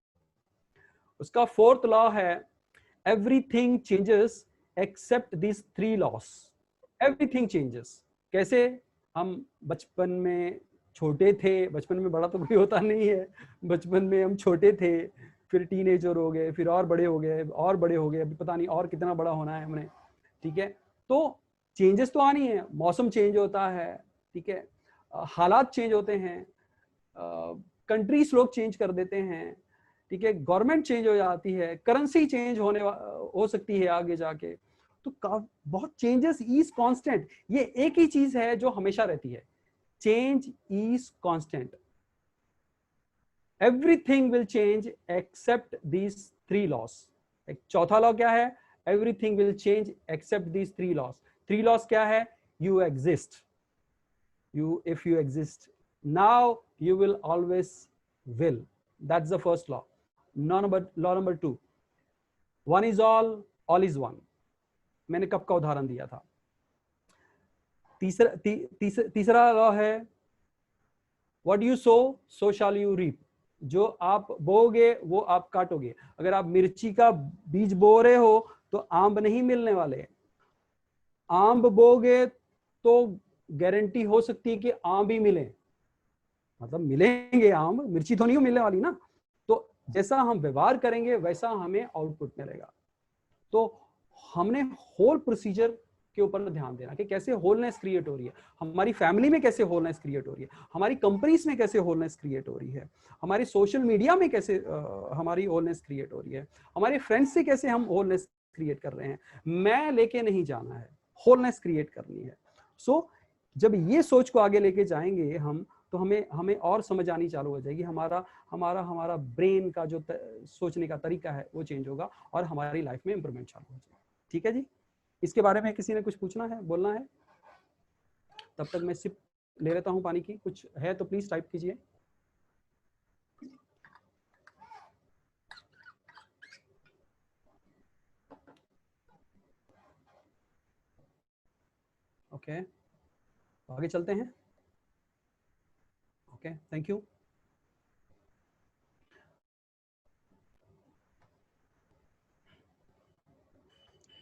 Speaker 3: उसका फोर्थ लॉ है everything changes except this 3 laws. Everything changes. कैसे? हम बचपन में छोटे थे, बचपन में बड़ा तो कोई होता नहीं है, बचपन में हम छोटे थे, फिर टीनेजर हो गए, फिर और बड़े हो गए, और बड़े हो गए, अभी पता नहीं और कितना बड़ा होना है हमने, ठीक है। तो चेंजेस तो आनी है, मौसम चेंज होता है, ठीक है, हालात चेंज होते हैं, कंट्रीज लोग चेंज कर देते हैं, ठीक है, गवर्नमेंट चेंज हो जाती है, करेंसी चेंज हो सकती है आगे जाके, तो बहुत चेंजेस इज कांस्टेंट। ये एक ही चीज है जो हमेशा रहती है, change is constant. Everything will change except these 3 laws. एक चौथा लॉ क्या है? Everything will change except these 3 laws. 3 laws क्या है? You exist, if you exist now you will always will. That's the first law. Law number 2, one is all is one. मैंने कब का उदाहरण दिया था। तीसरा लॉ है what you sow so shall you reap. जो आप बोगे वो आप काटोगे। अगर आप मिर्ची का बीज बो रहे हो तो आम नहीं मिलने वाले, आम बोगे तो गारंटी हो सकती है कि आम भी मिले, मतलब मिलेंगे आम, मिर्ची तो नहीं मिलने वाली ना। तो जैसा हम व्यवहार करेंगे वैसा हमें आउटपुट मिलेगा। तो हमने होल प्रोसीजर के ऊपर ध्यान देना कि कैसे होलनेस क्रिएट हो रही है, हमारी फैमिली में कैसे होलनेस क्रिएट हो रही है, हमारी कंपनीज में कैसे होलनेस क्रिएट हो रही है, हमारी सोशल मीडिया में कैसे हमारी होलनेस क्रिएट हो रही है, हमारे फ्रेंड्स से कैसे हम होलनेस क्रिएट कर रहे हैं। मैं लेके नहीं जाना है, होलनेस क्रिएट करनी है। सो जब ये सोच को आगे लेके जाएंगे हम, तो हमें और समझ आनी चालू हो जाएगी, हमारा ब्रेन का जो सोचने का तरीका है वो चेंज होगा और हमारी लाइफ में इंप्रूवमेंट चालू हो जाएगी। ठीक है जी, इसके बारे में किसी ने कुछ पूछना है, बोलना है? तब तक मैं सिप ले लेता हूं पानी की, कुछ है तो प्लीज टाइप कीजिए। ओके, आगे चलते हैं। Okay, thank you.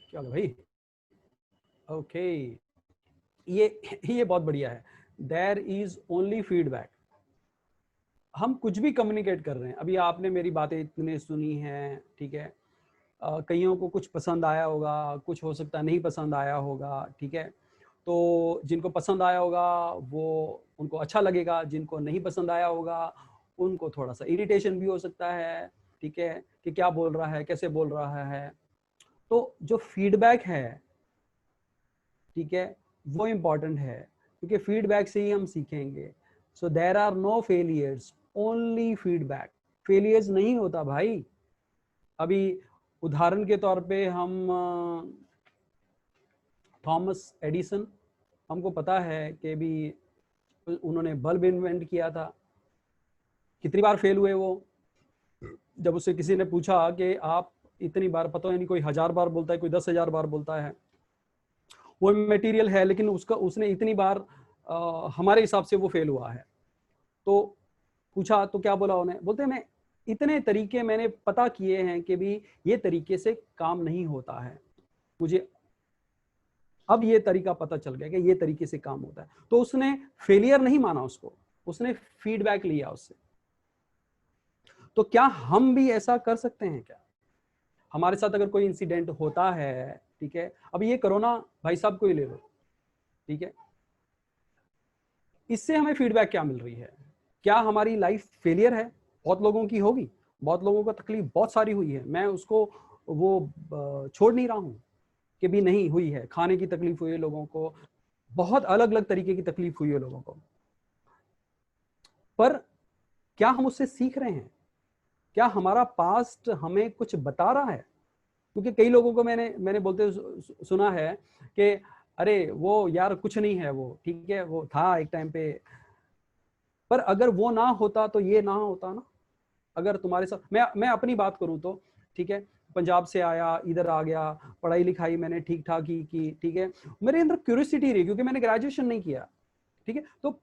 Speaker 3: क्या भाई? ओके, ये बहुत बढ़िया है। There is only feedback. हम कुछ भी कम्युनिकेट कर रहे हैं, अभी आपने मेरी बातें इतने सुनी हैं, ठीक है, कईयों को कुछ पसंद आया होगा, कुछ हो सकता है नहीं पसंद आया होगा, ठीक है। तो जिनको पसंद आया होगा वो उनको अच्छा लगेगा, जिनको नहीं पसंद आया होगा उनको थोड़ा सा इरिटेशन भी हो सकता है, ठीक है, कि क्या बोल रहा है, कैसे बोल रहा है। तो जो फीडबैक है, ठीक है, वो इम्पॉर्टेंट है, क्योंकि फीडबैक से ही हम सीखेंगे। So there are no failures, only feedback. Failures नहीं होता भाई। अभी उदाहरण के तौर पे हम थॉमस एडिसन, हमको पता है कि भी उन्होंने बल्ब इन्वेंट किया था। कितनी बार फेल हुए वो? जब उससे किसी ने पूछा कि आप इतनी बार, पता नहीं कोई 1000 बार बोलता है, कोई 10,000 बार बोलता है, वो मटेरियल है, लेकिन उसने इतनी बार हमारे हिसाब से वो फेल हुआ है। तो पूछा तो क्या बोला उन्हें? बोलते मैं इतने तरीके मैंने पता किए हैं कि भी ये तरीके से काम नहीं होता है, मुझे अब ये तरीका पता चल गया कि ये तरीके से काम होता है। तो उसने फेलियर नहीं माना उसको, उसने फीडबैक लिया उससे। तो क्या हम भी ऐसा कर सकते हैं क्या? हमारे साथ अगर कोई इंसिडेंट होता है, ठीक है, अब ये कोरोना भाई साहब को ही ले लो, ठीक है, इससे हमें फीडबैक क्या मिल रही है? क्या हमारी लाइफ फेलियर है? बहुत लोगों की होगी, बहुत लोगों को तकलीफ बहुत सारी हुई है, मैं उसको वो छोड़ नहीं रहा हूं कि भी नहीं हुई है। खाने की तकलीफ हुई है लोगों को, बहुत अलग अलग तरीके की तकलीफ हुई है लोगों को, पर क्या हम उससे सीख रहे हैं? क्या हमारा पास्ट हमें कुछ बता रहा है? क्योंकि कई लोगों को मैंने बोलते सुना है कि अरे वो यार कुछ नहीं है, वो ठीक है, वो था एक टाइम पे, पर अगर वो ना होता तो ये ना होता ना। अगर तुम्हारे साथ मैं अपनी बात करूं तो ठीक है, पंजाब से आया, इधर आ गया, पढ़ाई लिखाई मैंने ठीक ठाक ही की, ठीक है, मेरे अंदर क्यूरियोसिटी रही क्योंकि मैंने ग्रेजुएशन नहीं किया, ठीक है, तो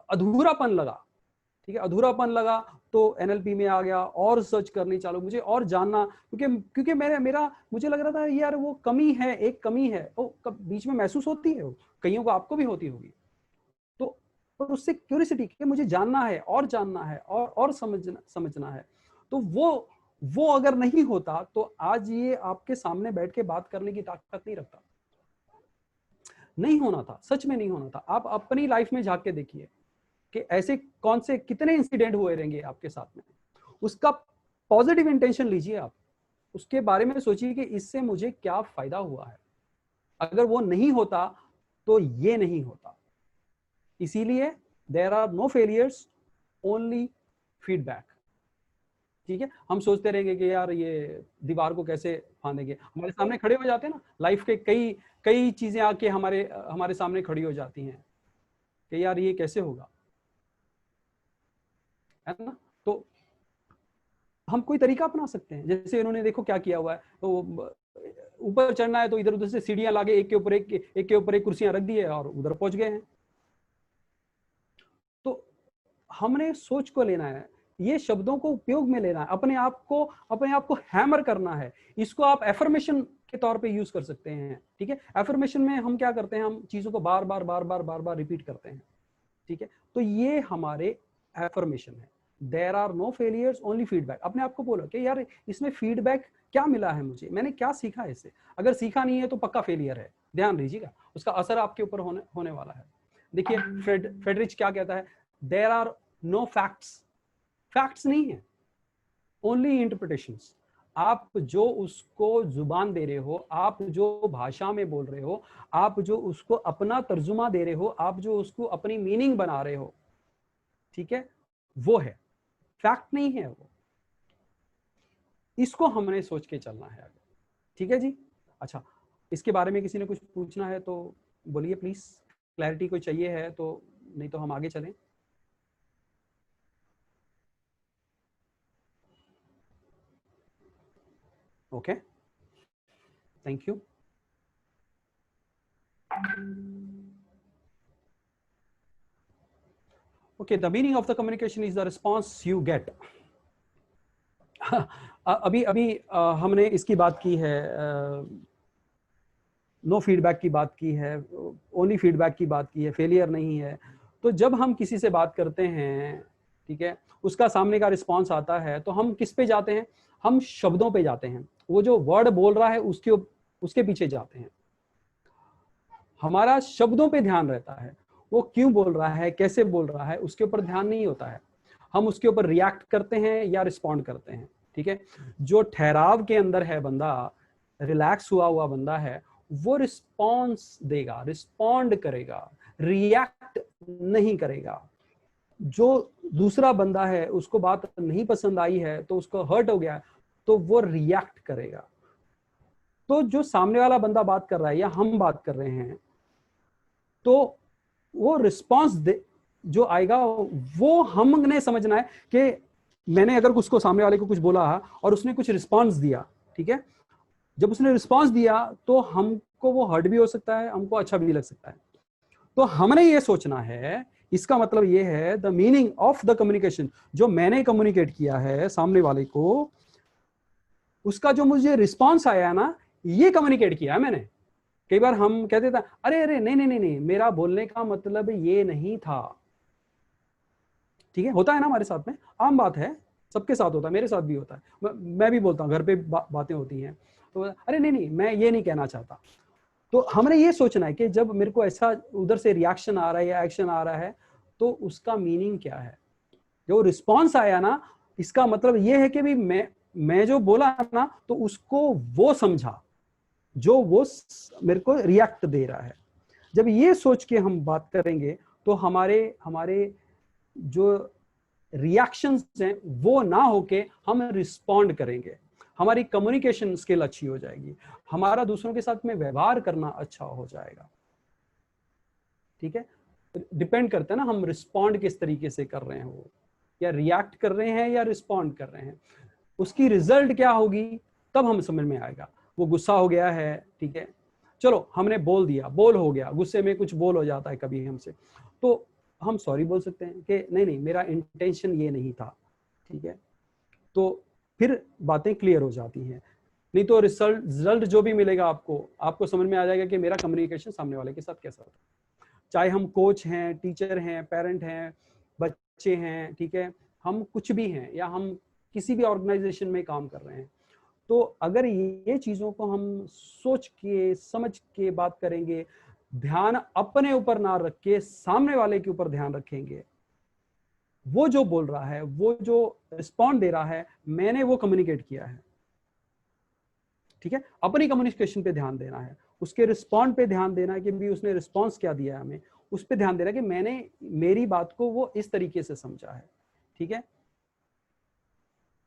Speaker 3: अधूरापन लगा, ठीक है, अधूरापन लगा तो एनएलपी में आ गया और सर्च करनी चालू, मुझे और जानना, क्योंकि मुझे लग रहा था यार वो कमी है, एक कमी है, वो बीच में महसूस होती है, कईयों को, आपको भी होती होगी, तो और उससे क्यूरियोसिटी कि मुझे जानना है और समझना है। तो वो अगर नहीं होता तो आज ये आपके सामने बैठ के बात करने की ताकत नहीं रखता, नहीं होना था, सच में नहीं होना था। आप अपनी लाइफ में झांक के देखिए कि ऐसे कौन से कितने इंसिडेंट हुए रहेंगे आपके साथ में, उसका पॉजिटिव इंटेंशन लीजिए, आप उसके बारे में सोचिए कि इससे मुझे क्या फायदा हुआ है। अगर वो नहीं होता तो ये नहीं होता। इसीलिए there are no failures, only feedback. ठीक है, हम सोचते रहेंगे कि यार ये दीवार को कैसे फांदेंगे, हमारे सामने खड़े हो जाते हैं ना, लाइफ के कई चीजें आके हमारे सामने खड़ी हो जाती हैं कि यार ये कैसे होगा, है ना। तो हम कोई तरीका अपना सकते हैं, जैसे इन्होंने देखो क्या किया हुआ है, तो ऊपर चढ़ना है तो इधर उधर से सीढ़ियां लाके एक के ऊपर एक कुर्सियां रख दी है और उधर पहुंच गए हैं। तो हमने सोच को लेना है, ये शब्दों को उपयोग में लेना है, अपने आप को हैमर करना है। इसको आप एफर्मेशन के तौर पे यूज कर सकते हैं, ठीक है। एफर्मेशन में हम क्या करते हैं, हम चीजों को बार बार रिपीट करते हैं, ठीक है। तो ये हमारे एफर्मेशन है, there are no failures, only feedback. अपने आप को बोलो कि यार इसमें फीडबैक क्या मिला है मुझे, मैंने क्या सीखा है इससे। अगर सीखा नहीं है तो पक्का फेलियर है, ध्यान दीजिएगा, उसका असर आपके ऊपर होने वाला है। देखिए फ्रेडरिच क्या कहता है, there are no facts, facts नहीं है, ओनली इंटरप्रिटेशंस। आप जो उसको जुबान दे रहे हो, आप जो भाषा में बोल रहे हो, आप जो उसको अपना तर्जुमा दे रहे हो, आप जो उसको अपनी मीनिंग बना रहे हो, ठीक है, वो है, फैक्ट नहीं है वो। इसको हमने सोच के चलना है आगे, ठीक है जी। अच्छा, इसके बारे में किसी ने कुछ पूछना है तो बोलिए प्लीज, क्लैरिटी कोई चाहिए है तो, नहीं तो हम आगे चलें। Okay, thank you. Okay, the meaning of the communication is the response you get. अभी हमने इसकी बात की है, नो फीडबैक की बात की है, ओनली फीडबैक की बात की है, फेलियर नहीं है। तो जब हम किसी से बात करते हैं, ठीक है, उसका सामने का रिस्पॉन्स आता है तो हम किस पे जाते हैं, हम शब्दों पे जाते हैं, वो जो वर्ड बोल रहा है उसके पीछे जाते हैं, हमारा शब्दों पे ध्यान रहता है, वो क्यों बोल रहा है, कैसे बोल रहा है, उसके ऊपर ध्यान नहीं होता है। हम उसके ऊपर रिएक्ट करते हैं या रिस्पॉन्ड करते हैं, ठीक है। जो ठहराव के अंदर है बंदा, रिलैक्स हुआ बंदा है, वो रिस्पॉन्स देगा, रिस्पॉन्ड करेगा, रिएक्ट नहीं करेगा। जो दूसरा बंदा है, उसको बात नहीं पसंद आई है तो उसको हर्ट हो गया तो वो रिएक्ट करेगा। तो जो सामने वाला बंदा बात कर रहा है या हम बात कर रहे हैं, तो वो रिस्पॉन्स जो आएगा वो हमने समझना है कि मैंने अगर उसको, सामने वाले को कुछ बोला और उसने कुछ रिस्पॉन्स दिया, ठीक है, जब उसने रिस्पॉन्स दिया तो हमको वो हर्ट भी हो सकता है, हमको अच्छा भी लग सकता है। तो हमने ये सोचना है, इसका मतलब ये है the meaning of the communication, जो मैंने कम्युनिकेट किया है सामने वाले को, उसका जो मुझे रिस्पॉन्स आया ना, ये कम्युनिकेट किया है मैंने। कई बार हम कहते थे अरे नहीं, मेरा बोलने का मतलब ये नहीं था, ठीक है, होता है ना हमारे साथ में, आम बात है, सबके साथ होता है, मेरे साथ भी होता है, मैं भी बोलता हूँ, घर पे बातें होती हैं तो अरे नहीं, मैं ये नहीं कहना चाहता। तो हमने ये सोचना है कि जब मेरे को ऐसा उधर से रिएक्शन आ रहा है या एक्शन आ रहा है तो उसका मीनिंग क्या है। जो रिस्पॉन्स आया ना, इसका मतलब ये है कि भी मैं जो बोला ना तो उसको वो समझा, जो वो मेरे को रिएक्ट दे रहा है। जब ये सोच के हम बात करेंगे तो हमारे जो रिएक्शंस हैं वो ना होके हम रिस्पॉन्ड करेंगे। हमारी कम्युनिकेशन स्किल अच्छी हो जाएगी, हमारा दूसरों के साथ में व्यवहार करना अच्छा हो जाएगा। ठीक है, डिपेंड करता है ना हम रिस्पॉन्ड किस तरीके से कर रहे हैं, वो या रिएक्ट कर रहे हैं या रिस्पॉन्ड कर रहे हैं, उसकी रिजल्ट क्या होगी तब हम समझ में आएगा। वो गुस्सा हो गया है, ठीक है, चलो हमने बोल दिया, बोल हो गया, गुस्से में कुछ बोल हो जाता है कभी हमसे, तो हम सॉरी बोल सकते हैं कि नहीं नहीं मेरा इंटेंशन ये नहीं था, ठीक है, तो फिर बातें क्लियर हो जाती हैं। नहीं तो रिजल्ट जो भी मिलेगा आपको समझ में आ जाएगा कि मेरा कम्युनिकेशन सामने वाले के साथ कैसा था। चाहे हम कोच हैं, टीचर हैं, पेरेंट हैं, बच्चे हैं, ठीक है, हम कुछ भी हैं या हम किसी भी ऑर्गेनाइजेशन में काम कर रहे हैं, तो अगर ये चीजों को हम सोच के समझ के बात करेंगे, ध्यान अपने ऊपर ना रख के सामने वाले के ऊपर ध्यान रखेंगे, वो जो बोल रहा है, वो जो रिस्पॉन्ड दे रहा है, मैंने वो कम्युनिकेट किया है, ठीक है, अपनी कम्युनिकेशन पे ध्यान देना है, उसके रिस्पॉन्ड पे ध्यान देना है कि भी उसने रिस्पॉन्स क्या दिया है हमें, उस पे ध्यान देना है कि मैंने मेरी बात को वो इस तरीके से समझा है। ठीक है,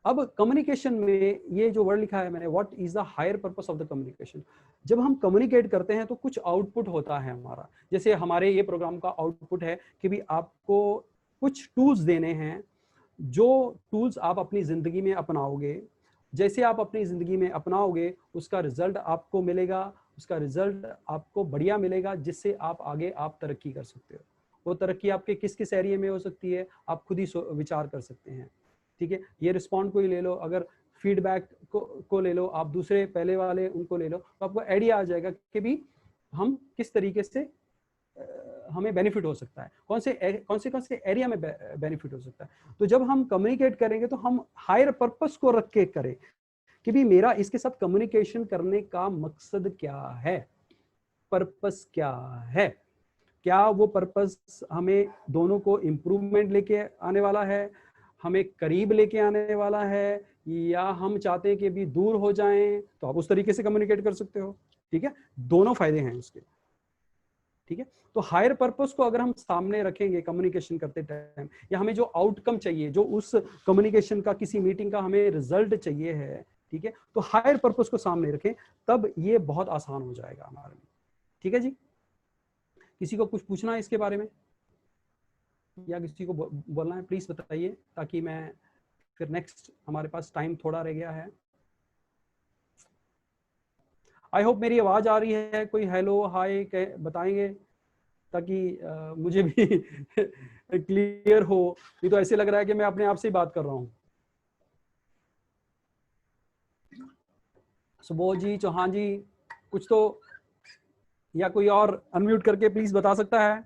Speaker 3: अब कम्युनिकेशन में ये जो वर्ड लिखा है मैंने, what is the higher purpose of the communication. जब हम कम्युनिकेट करते हैं तो कुछ आउटपुट होता है हमारा, जैसे हमारे ये प्रोग्राम का आउटपुट है कि भी आपको कुछ टूल्स देने हैं, जो टूल्स आप अपनी जिंदगी में अपनाओगे, जैसे आप अपनी जिंदगी में अपनाओगे उसका रिजल्ट आपको मिलेगा, उसका रिजल्ट आपको बढ़िया मिलेगा, जिससे आप आगे आप तरक्की कर सकते हो। वो तरक्की आपके किस किस एरिया में हो सकती है आप खुद ही विचार कर सकते हैं। ठीक है, ये रिस्पॉन्ड को ही ले लो, अगर फीडबैक को ले लो, आप दूसरे पहले वाले उनको ले लो, तो आपको आइडिया आ जाएगा कि भी हम किस तरीके से हमें बेनिफिट हो सकता है, कौन से एरिया में बेनिफिट हो सकता है। तो जब हम कम्युनिकेट करेंगे तो हम हायर पर्पस को रख के करें कि भी मेरा इसके साथ कम्युनिकेशन करने का मकसद क्या है, पर्पस क्या है, क्या वो पर्पस हमें दोनों को इम्प्रूवमेंट लेके आने वाला है, हमें करीब लेके आने वाला है, या हम चाहते हैं कि भी दूर हो जाएं, तो आप उस तरीके से कम्युनिकेट कर सकते हो। ठीक है, दोनों फायदे हैं उसके। ठीक है, तो हायर पर्पस को अगर हम सामने रखेंगे कम्युनिकेशन करते टाइम, या हमें जो आउटकम चाहिए, जो उस कम्युनिकेशन का किसी मीटिंग का हमें रिजल्ट चाहिए है, ठीक है, तो हायर पर्पस को सामने रखें, तब ये बहुत आसान हो जाएगा हमारे लिए। ठीक है जी, किसी को कुछ पूछना है इसके बारे में या किसी को बोलना है, प्लीज बताइए, ताकि मैं फिर नेक्स्ट, हमारे पास टाइम थोड़ा रह गया है। आई होप मेरी आवाज आ रही है, कोई हेलो हाय बताएंगे ताकि मुझे भी क्लियर हो, नहीं तो ऐसे लग रहा है कि मैं अपने आप से ही बात कर रहा हूँ। सुबोध जी, चौहान जी, कुछ तो, या कोई और अनम्यूट करके प्लीज बता सकता है?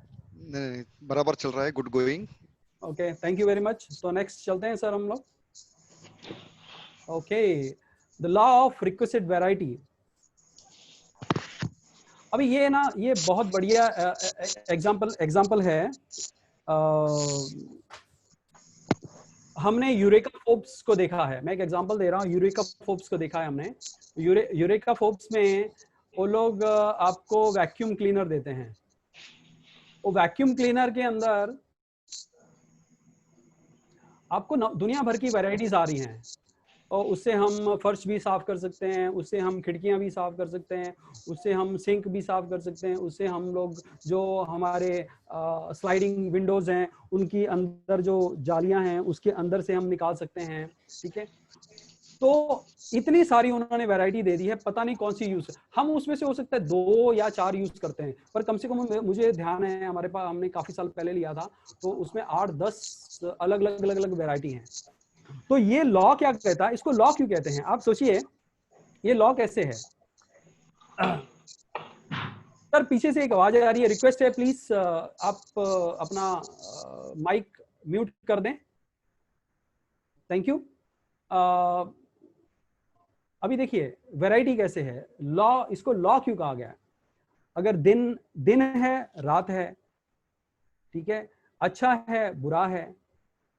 Speaker 1: नहीं, बराबर चल रहा है, good going.
Speaker 3: Okay, thank you very much. तो नेक्स्ट चलते हैं सर हम लोग। Okay, the law of requested variety. अभी ये ना, ये बहुत बढ़िया एग्जाम्पल है। हमने यूरेका फोर्ब्स को देखा है, मैं एक एग्जांपल दे रहा हूँ, यूरेका फोर्ब्स को देखा है हमने। यूरेका फोर्ब्स में वो लोग आपको वैक्यूम क्लीनर देते हैं, वो वैक्यूम क्लीनर के अंदर आपको दुनिया भर की वैरायटीज आ रही हैं, और उससे हम फर्श भी साफ कर सकते हैं, उससे हम खिड़कियां भी साफ कर सकते हैं, उससे हम सिंक भी साफ कर सकते हैं, उससे हम लोग जो हमारे स्लाइडिंग विंडोज हैं उनकी अंदर जो जालियां हैं उसके अंदर से हम निकाल सकते हैं। ठीक है, तो इतनी सारी उन्होंने वैरायटी दे दी है, पता नहीं कौन सी यूज, हम उसमें से हो सकता है 2 या 4 यूज करते हैं, पर कम से कम मुझे ध्यान है, हमारे पास, हमने काफी साल पहले लिया था, तो उसमें 8-10 अलग अलग वैरायटी हैं। तो ये लॉ क्या कहता है, इसको लॉ क्यों कहते हैं आप सोचिए, ये लॉ कैसे है? सर पीछे से एक आवाज आ रही है, रिक्वेस्ट है प्लीज आप अपना माइक म्यूट कर दें, थैंक यू। अभी देखिए वैरायटी कैसे है, लॉ, इसको लॉ क्यों कहा गया है? अगर दिन है, रात है, ठीक है, अच्छा है, बुरा है,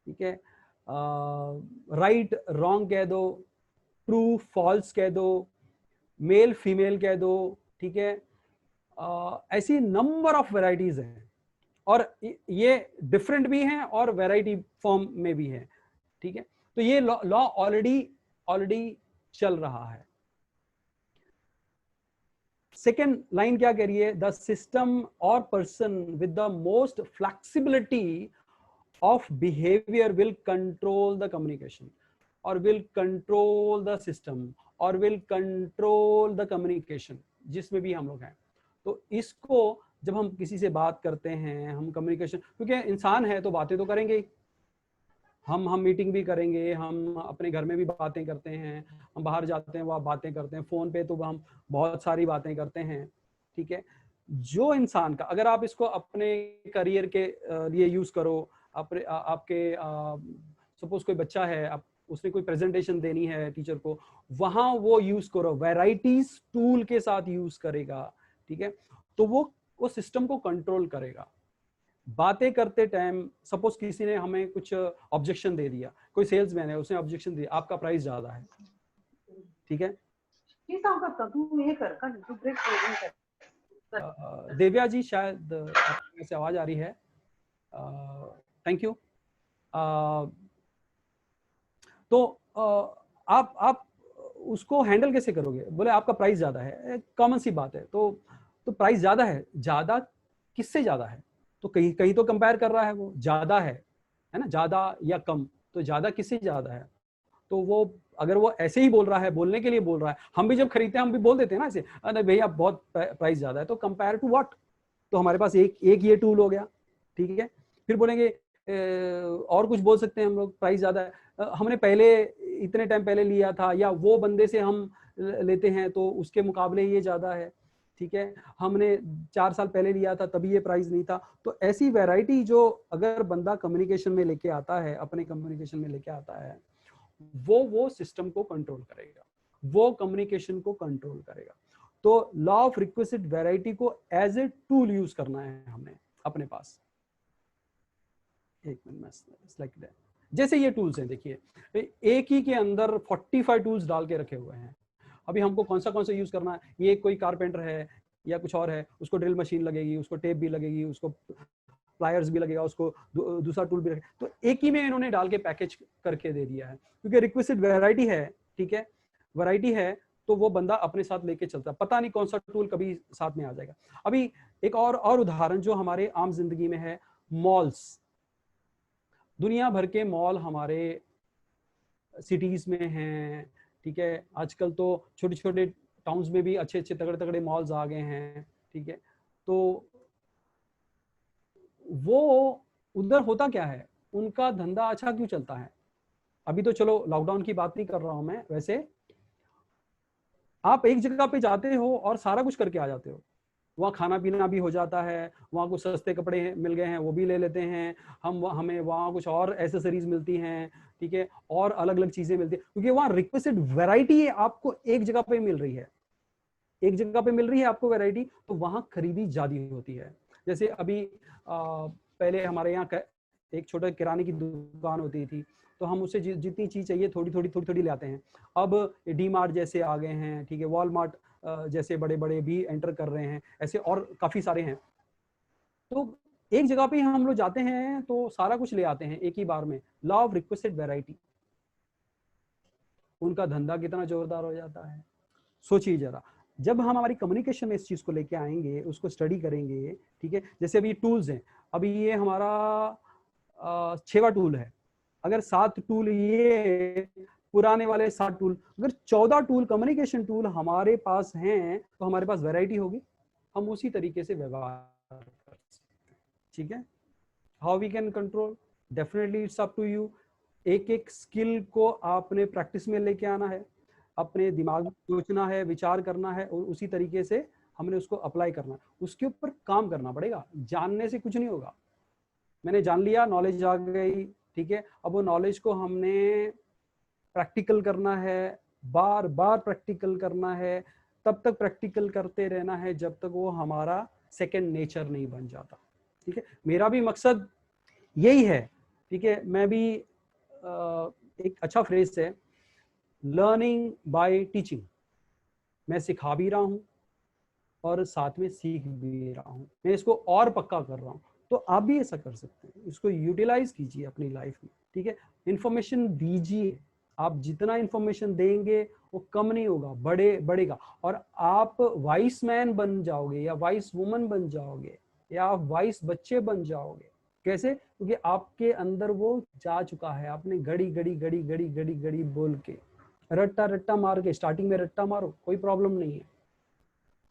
Speaker 3: ठीक है, राइट रॉन्ग कह दो, ट्रू फॉल्स कह दो, मेल फीमेल कह दो, ठीक है, ऐसी नंबर ऑफ वैरायटीज हैं, और ये डिफरेंट भी हैं और वैरायटी फॉर्म में भी है। ठीक है, तो ये लॉ ऑलरेडी चल रहा है। सेकेंड लाइन क्या कह रही है? द सिस्टम और person with the most flexibility of behaviour will control the communication और विल कंट्रोल द सिस्टम और विल कंट्रोल द कम्युनिकेशन, जिसमें भी हम लोग हैं। तो इसको जब हम किसी से बात करते हैं, हम कम्युनिकेशन, क्योंकि इंसान है तो बातें तो करेंगे ही, हम मीटिंग भी करेंगे, हम अपने घर में भी बातें करते हैं, हम बाहर जाते हैं वहाँ बातें करते हैं, फोन पे तो हम बहुत सारी बातें करते हैं, ठीक है। जो इंसान का, अगर आप इसको अपने करियर के लिए यूज करो, आपके सपोज कोई बच्चा है, आप उसने कोई प्रेजेंटेशन देनी है टीचर को, वहां वो यूज करो, वैराइटीज टूल के साथ यूज करेगा, ठीक है। तो वो सिस्टम को कंट्रोल करेगा। बातें करते टाइम सपोज किसी ने हमें कुछ ऑब्जेक्शन दे दिया, कोई सेल्समैन है, उसने ऑब्जेक्शन दिया, आपका प्राइस ज्यादा है, ठीक है। देव्या जी शायद आपके से आवाज आ रही है, थैंक यू। तो आप उसको हैंडल कैसे करोगे? बोले आपका प्राइस ज्यादा है, कॉमन सी बात है। तो प्राइस ज्यादा है, ज्यादा किससे ज्यादा है? तो कहीं कहीं तो कंपेयर कर रहा है, वो ज्यादा है ना, ज्यादा या कम, तो ज्यादा किससे ज्यादा है? तो वो अगर वो ऐसे ही बोल रहा है, बोलने के लिए बोल रहा है, हम भी जब खरीदते हैं हम भी बोल देते हैं ना ऐसे, अरे भैया बहुत प्राइस ज्यादा है, तो कंपेयर टू व्हाट? तो हमारे पास एक ये टूल हो गया, ठीक है। फिर बोलेंगे और कुछ बोल सकते हैं हम लोग, प्राइस ज्यादा है, हमने पहले इतने टाइम पहले लिया था, या वो बंदे से हम लेते हैं तो उसके मुकाबले ये ज्यादा है, ठीक है। हमने 4 साल पहले लिया था तभी ये प्राइस नहीं था। तो ऐसी वैरायटी जो अगर बंदा कम्युनिकेशन में लेके आता है, अपने कम्युनिकेशन में लेके आता है, वो सिस्टम को कंट्रोल करेगा, वो कम्युनिकेशन को कंट्रोल करेगा। तो लॉ ऑफ रिक्विजिट वैरायटी को एज ए टूल यूज करना है हमने अपने पास। एक मिनट, जैसे ये टूल्स हैं, देखिए एक ही के अंदर 45 टूल्स डाल के रखे हुए हैं। अभी हमको कौन सा यूज करना है? ये कोई कारपेंटर है या कुछ और है, उसको ड्रिल मशीन लगेगी, उसको टेप भी लगेगी, उसको प्लायर्स भी लगेगा, उसको दूसरा टूल भी लगेगा। तो एक ही में इन्होंने डाल के पैकेज करके दे दिया है, क्योंकि रिक्वेस्टेड वैरायटी है, ठीक है, वैरायटी है, तो वो बंदा अपने साथ लेके चलता है, पता नहीं कौन सा टूल कभी साथ में आ जाएगा। अभी एक और उदाहरण जो हमारे आम जिंदगी में है, मॉल्स। दुनिया भर के मॉल हमारे सिटीज में हैं, ठीक है। आजकल तो छोटे छोटे टाउन्स में भी अच्छे अच्छे तगड़े तगड़े मॉल्स आ गए हैं, ठीक है। तो वो उधर होता क्या है, उनका धंधा अच्छा क्यों चलता है? अभी तो चलो लॉकडाउन की बात नहीं कर रहा हूं मैं, वैसे आप एक जगह पे जाते हो और सारा कुछ करके आ जाते हो, वहाँ खाना पीना भी हो जाता है, वहाँ कुछ सस्ते कपड़े मिल गए हैं वो भी ले लेते हैं, हमें वहाँ कुछ और एसेसरीज मिलती हैं, ठीक है, और अलग अलग चीजें मिलती है, क्योंकि वहाँ रिक्वेस्टेड वैरायटी आपको एक जगह पे मिल रही है, एक जगह पे मिल रही है आपको वैरायटी, तो वहाँ खरीदी ज्यादा होती है। जैसे अभी पहले हमारे यहाँ एक छोटा किराने की दुकान होती थी, तो हम उससे जितनी चीज चाहिए थोड़ी थोड़ी ले आते हैं। अब डी मार्ट जैसे आ गए हैं, ठीक है, वॉलमार्ट जैसे बड़े बड़े भी एंटर कर रहे हैं, ऐसे और काफी सारे हैं। तो एक जगह पे हम लोग जाते हैं तो सारा कुछ ले आते हैं एक ही बार में, लॉ ऑफ रिक्वेस्टेड वैरायटी। उनका धंधा कितना जोरदार हो जाता है, सोचिए जरा। जब हम हमारी कम्युनिकेशन में इस चीज को लेके आएंगे, उसको स्टडी करेंगे, ठीक है। जैसे अभी टूल्स हैं, अभी ये हमारा 6वां टूल है, अगर 7 टूल ये पुराने वाले 7 टूल, अगर 14 टूल कम्युनिकेशन टूल हमारे पास हैं, तो हमारे पास वैरायटी होगी, हम उसी तरीके से व्यवहार कर सकते हैं, ठीक है। How we can control, definitely it's up to you. एक एक स्किल को आपने प्रैक्टिस में लेके आना है, अपने दिमाग में सोचना है, विचार करना है, और उसी तरीके से हमने उसको अप्लाई करना है, उसके ऊपर काम करना पड़ेगा। जानने से कुछ नहीं होगा, मैंने जान लिया, नॉलेज आ गई, ठीक है, अब वो नॉलेज को हमने प्रैक्टिकल करना है, बार बार प्रैक्टिकल करना है, तब तक प्रैक्टिकल करते रहना है जब तक वो हमारा सेकंड नेचर नहीं बन जाता, ठीक है। मेरा भी मकसद यही है, ठीक है। मैं भी एक अच्छा फ्रेज है, लर्निंग बाय टीचिंग। मैं सिखा भी रहा हूँ और साथ में सीख भी रहा हूँ, मैं इसको और पक्का कर रहा हूँ। तो आप भी ऐसा कर सकते हैं, इसको यूटिलाइज कीजिए अपनी लाइफ में, ठीक है। इंफॉर्मेशन दीजिए, आप जितना इंफॉर्मेशन देंगे वो कम नहीं होगा, बढ़ेगा। और आप वाइस मैन बन जाओगे या वाइस वुमन बन जाओगे या आप वाइस बच्चे बन जाओगे। कैसे? क्योंकि आपके अंदर वो जा चुका है। आपने घड़ी घड़ी घड़ी घड़ी घड़ी घड़ी बोल के रट्टा रट्टा मार के, स्टार्टिंग में रट्टा मारो, कोई प्रॉब्लम नहीं है,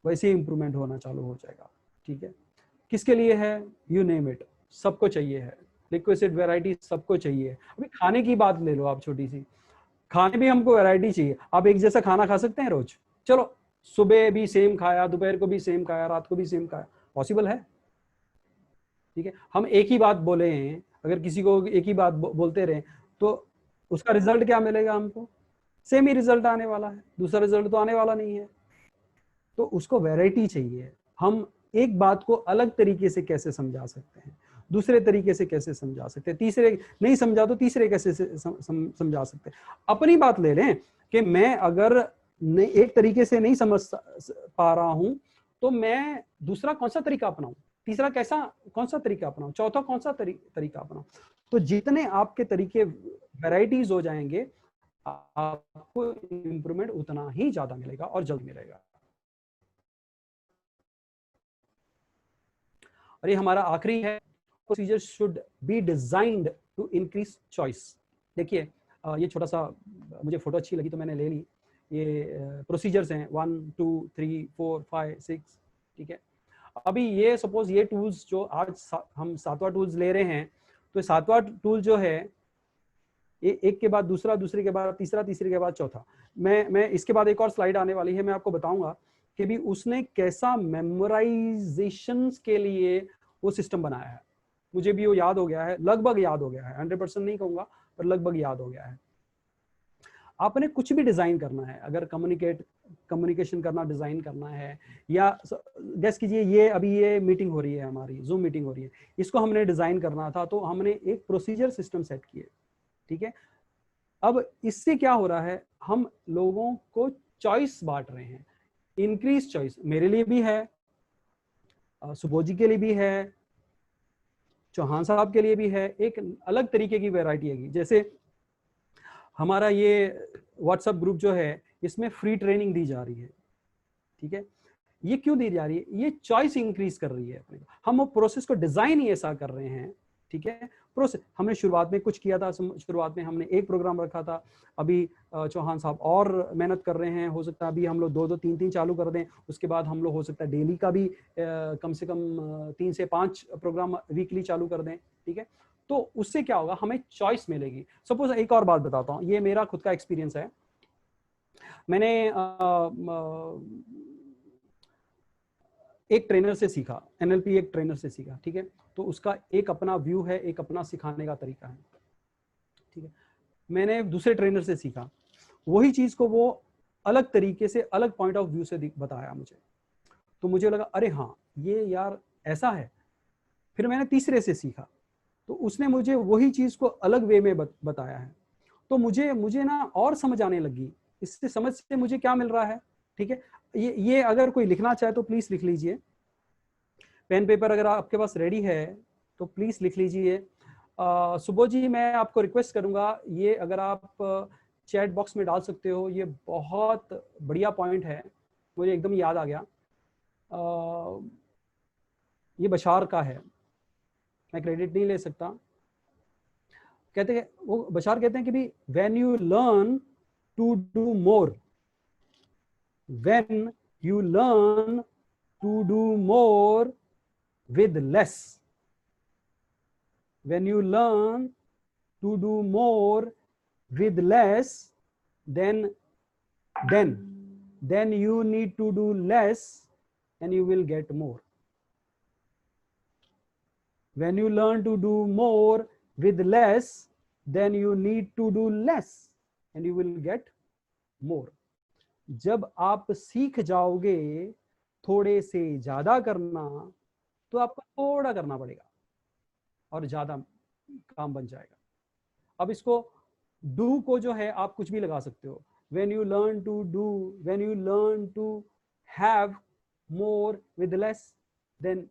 Speaker 3: वैसे ही इंप्रूवमेंट होना चालू हो जाएगा। ठीक है, किसके लिए है? यू नेम इट, सबको चाहिए है। लिक्विड वैरायटी सबको चाहिए। अभी खाने की बात ले लो आप, छोटी सी, खाने भी हमको वैरायटी चाहिए। आप एक जैसा खाना खा सकते हैं रोज? चलो, सुबह भी सेम खाया, दोपहर को भी सेम खाया, रात को भी सेम खाया, पॉसिबल है? ठीक है, हम एक ही बात बोले हैं, अगर किसी को एक ही बात बोलते रहे तो उसका रिजल्ट क्या मिलेगा? हमको सेम ही रिजल्ट आने वाला है, दूसरा रिजल्ट तो आने वाला नहीं है। तो उसको वैरायटी चाहिए। हम एक बात को अलग तरीके से कैसे समझा सकते हैं, दूसरे तरीके से कैसे समझा सकते हैं, तीसरे नहीं समझा तो तीसरे कैसे समझा सकते हैं। अपनी बात ले लें कि मैं अगर एक तरीके से नहीं समझ पा रहा हूं तो मैं दूसरा कौन सा तरीका अपनाऊं, तीसरा कौन सा तरीका अपनाऊं, चौथा कौन सा तरीका अपनाऊं। तो जितने आपके तरीके वैरायटीज हो जाएंगे, आपको इंप्रूवमेंट उतना ही ज्यादा मिलेगा और जल्द मिलेगा। और ये हमारा आखिरी है, procedure should be designed to increase choice. देखिए, ये छोटा सा मुझे फोटो अच्छी लगी तो मैंने ले ली। ये प्रोसीजर्स हैं 1 2 3 4 5 6। ठीक है, अभी ये सपोज ये टूल्स जो आज हम 7वां टूल्स ले रहे हैं, तो 7वां टूल जो है एक के बाद दूसरा, दूसरे के बाद तीसरा, तीसरे के बाद चौथा। मैं इसके बाद एक और स्लाइड आने वाली है, मैं आपको बताऊंगा कि भी उसने कैसा मेमोराइजेशन के लिए वो सिस्टम बनाया है। मुझे भी वो याद हो गया है, लगभग याद हो गया है, 100% नहीं कहूंगा पर लगभग याद हो गया है। आपने कुछ भी डिजाइन करना है, अगर कम्युनिकेशन करना, डिजाइन करना है, या गेस कीजिए ये अभी ये मीटिंग हो रही है, हमारी जूम मीटिंग हो रही है, इसको हमने डिजाइन करना था तो हमने एक प्रोसीजर सिस्टम सेट किए। ठीक है, अब इससे क्या हो रहा है, हम लोगों को चॉइस बांट रहे हैं। इंक्रीज चॉइस मेरे लिए भी है, सुबोजी के लिए भी है, चौहान साहब के लिए भी है, एक अलग तरीके की वैरायटी है। जैसे हमारा ये व्हाट्सएप ग्रुप जो है, इसमें फ्री ट्रेनिंग दी जा रही है। ठीक है, ये क्यों दी जा रही है? ये चॉइस इंक्रीज कर रही है अपने को। हम वो प्रोसेस को डिजाइन ही ऐसा कर रहे हैं। ठीक है, प्रोसेस हमने शुरुआत में कुछ किया था, शुरुआत में हमने एक प्रोग्राम रखा था, अभी चौहान साहब और मेहनत कर रहे हैं, हो सकता है अभी हम लोग 2 3 3 चालू कर दें, उसके बाद हम लोग हो सकता है डेली का भी कम से कम 3 से 5 प्रोग्राम वीकली चालू कर दें। ठीक है, तो उससे क्या होगा, हमें चॉइस मिलेगी। सपोज एक और बात बताता हूँ, ये मेरा खुद का एक्सपीरियंस है। मैंने एक ट्रेनर से सीखा, एनएलपी एक ट्रेनर से सीखा। ठीक है, तो उसका एक अपना व्यू है, एक अपना सिखाने का तरीका है। ठीक है, मैंने दूसरे ट्रेनर से सीखा, वही चीज को वो अलग तरीके से, अलग पॉइंट ऑफ व्यू से बताया मुझे, तो मुझे लगा अरे हाँ ये यार ऐसा है। फिर मैंने तीसरे से सीखा, तो उसने मुझे वही चीज को अलग वे में बताया है, तो मुझे ना और समझ आने लगी। इससे समझ से मुझे क्या मिल रहा है? ठीक है, ये अगर कोई लिखना चाहे तो प्लीज लिख लीजिए, पेन पेपर अगर आपके पास रेडी है तो प्लीज लिख लीजिए। सुबोध जी, मैं आपको रिक्वेस्ट करूंगा, ये अगर आप चैट बॉक्स में डाल सकते हो, ये बहुत बढ़िया पॉइंट है, मुझे एकदम याद आ गया। ये बशार का है, मैं क्रेडिट नहीं ले सकता। कहते हैं, वो बशार कहते हैं कि भी when you learn to do more, when you learn to do more with less, when you learn to do more with less, then you need to do less and you will get more. When you learn to do more with less, then you need to do less and you will get more. जब आप सीख जाओगे थोड़े से ज्यादा करना, तो आपको थोड़ा करना पड़ेगा और ज्यादा काम बन जाएगा। अब इसको डू को जो है आप कुछ भी लगा सकते हो। when you learn to do, when you learn to have more with less, then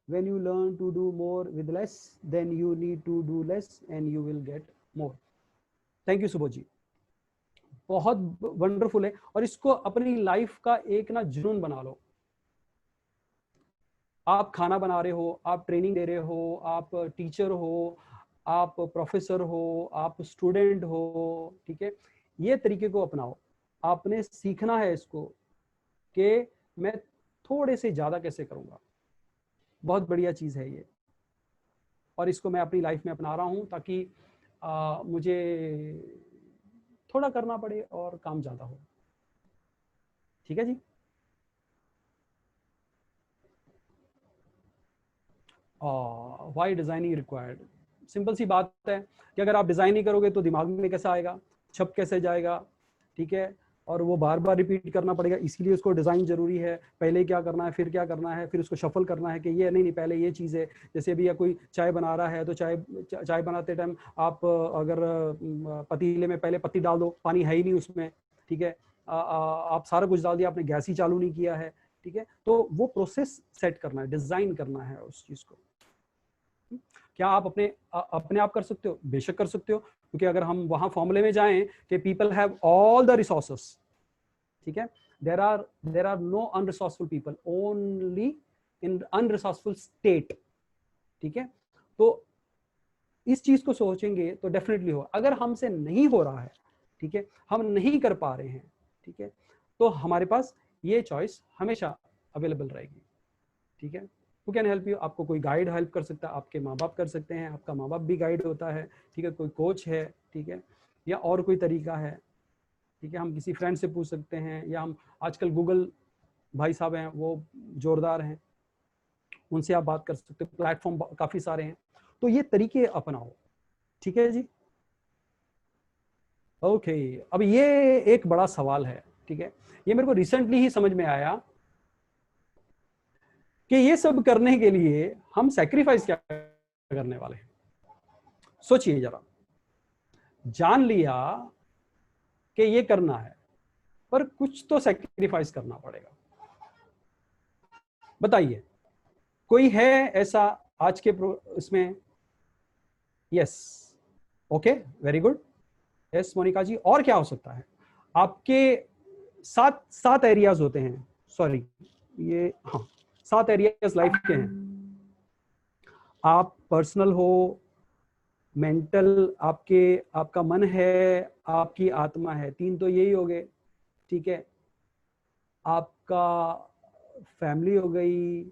Speaker 3: when you learn to do more with less, then you need to do less and you will get more. Thank you Subodh ji, बहुत wonderful है। और इसको अपनी life का एक ना जुनून बना लो। आप खाना बना रहे हो, आप ट्रेनिंग दे रहे हो, आप टीचर हो, आप प्रोफेसर हो, आप स्टूडेंट हो, ठीक है, ये तरीके को अपनाओ। आपने सीखना है इसको कि मैं थोड़े से ज्यादा कैसे करूंगा। बहुत बढ़िया चीज है ये, और इसको मैं अपनी लाइफ में अपना रहा हूं ताकि मुझे थोड़ा करना पड़े और काम ज्यादा हो। ठीक है जी। वाई डिजाइनिंग रिक्वायर्ड, सिंपल सी बात है कि अगर आप डिजाइन नहीं करोगे तो दिमाग में कैसे आएगा, छप कैसे जाएगा, ठीक है, और वो बार बार रिपीट करना पड़ेगा। इसीलिए उसको डिजाइन जरूरी है। पहले क्या करना है, फिर क्या करना है, फिर उसको शफल करना है कि ये नहीं पहले ये चीज़ है। जैसे अभी या कोई चाय बना रहा है तो चाय बनाते टाइम आप अगर पतीले में पहले पत्ती डाल दो, पानी है ही नहीं उसमें, ठीक है, आप सारा कुछ डाल दिया, आपने गैस ही चालू नहीं किया है, ठीक है, तो वो प्रोसेस सेट करना है, डिजाइन करना है उस चीज को। क्या आप अपने आप कर सकते हो? बेशक कर सकते हो, क्योंकि अगर हम वहां फॉर्मूले में जाएं कि people have all the resources, ठीक है, there are no unresourceful people, only in unresourceful state, ठीक है। तो इस चीज को सोचेंगे तो डेफिनेटली हो। अगर हमसे नहीं हो रहा है, ठीक है, हम नहीं कर पा रहे हैं, ठीक है, तो हमारे पास ये चॉइस हमेशा अवेलेबल रहेगी, ठीक है। Who can help you? आपको कोई गाइड हेल्प कर सकता है, आपके माँ बाप कर सकते हैं, आपका माँ बाप भी गाइड होता है, ठीक है, कोई कोच है, ठीक है, या और कोई तरीका है, ठीक है, हम किसी फ्रेंड से पूछ सकते हैं, या हम आजकल गूगल भाई साहब हैं, वो जोरदार हैं, उनसे आप बात कर सकते हो, प्लेटफॉर्म काफी सारे हैं। तो ये तरीके अपनाओ, ठीक है जी। ओके, अब ये एक बड़ा सवाल है, ठीक है, ये मेरे को रिसेंटली ही समझ में आया कि ये सब करने के लिए हम सैक्रिफाइस क्या करने वाले हैं। सोचिए जरा, जान लिया कि ये करना है, पर कुछ तो सैक्रिफाइस करना पड़ेगा। बताइए, कोई है ऐसा आज के इसमें? Yes, okay, very good, yes Monica ji. और क्या हो सकता है? आपके सात एरियाज होते हैं, सॉरी ये, हाँ, 7 एरियाज लाइफ के हैं। आप पर्सनल हो, मेंटल, आपका मन है, आपकी आत्मा है, 3 तो यही हो गए, ठीक है। आपका फैमिली हो गई,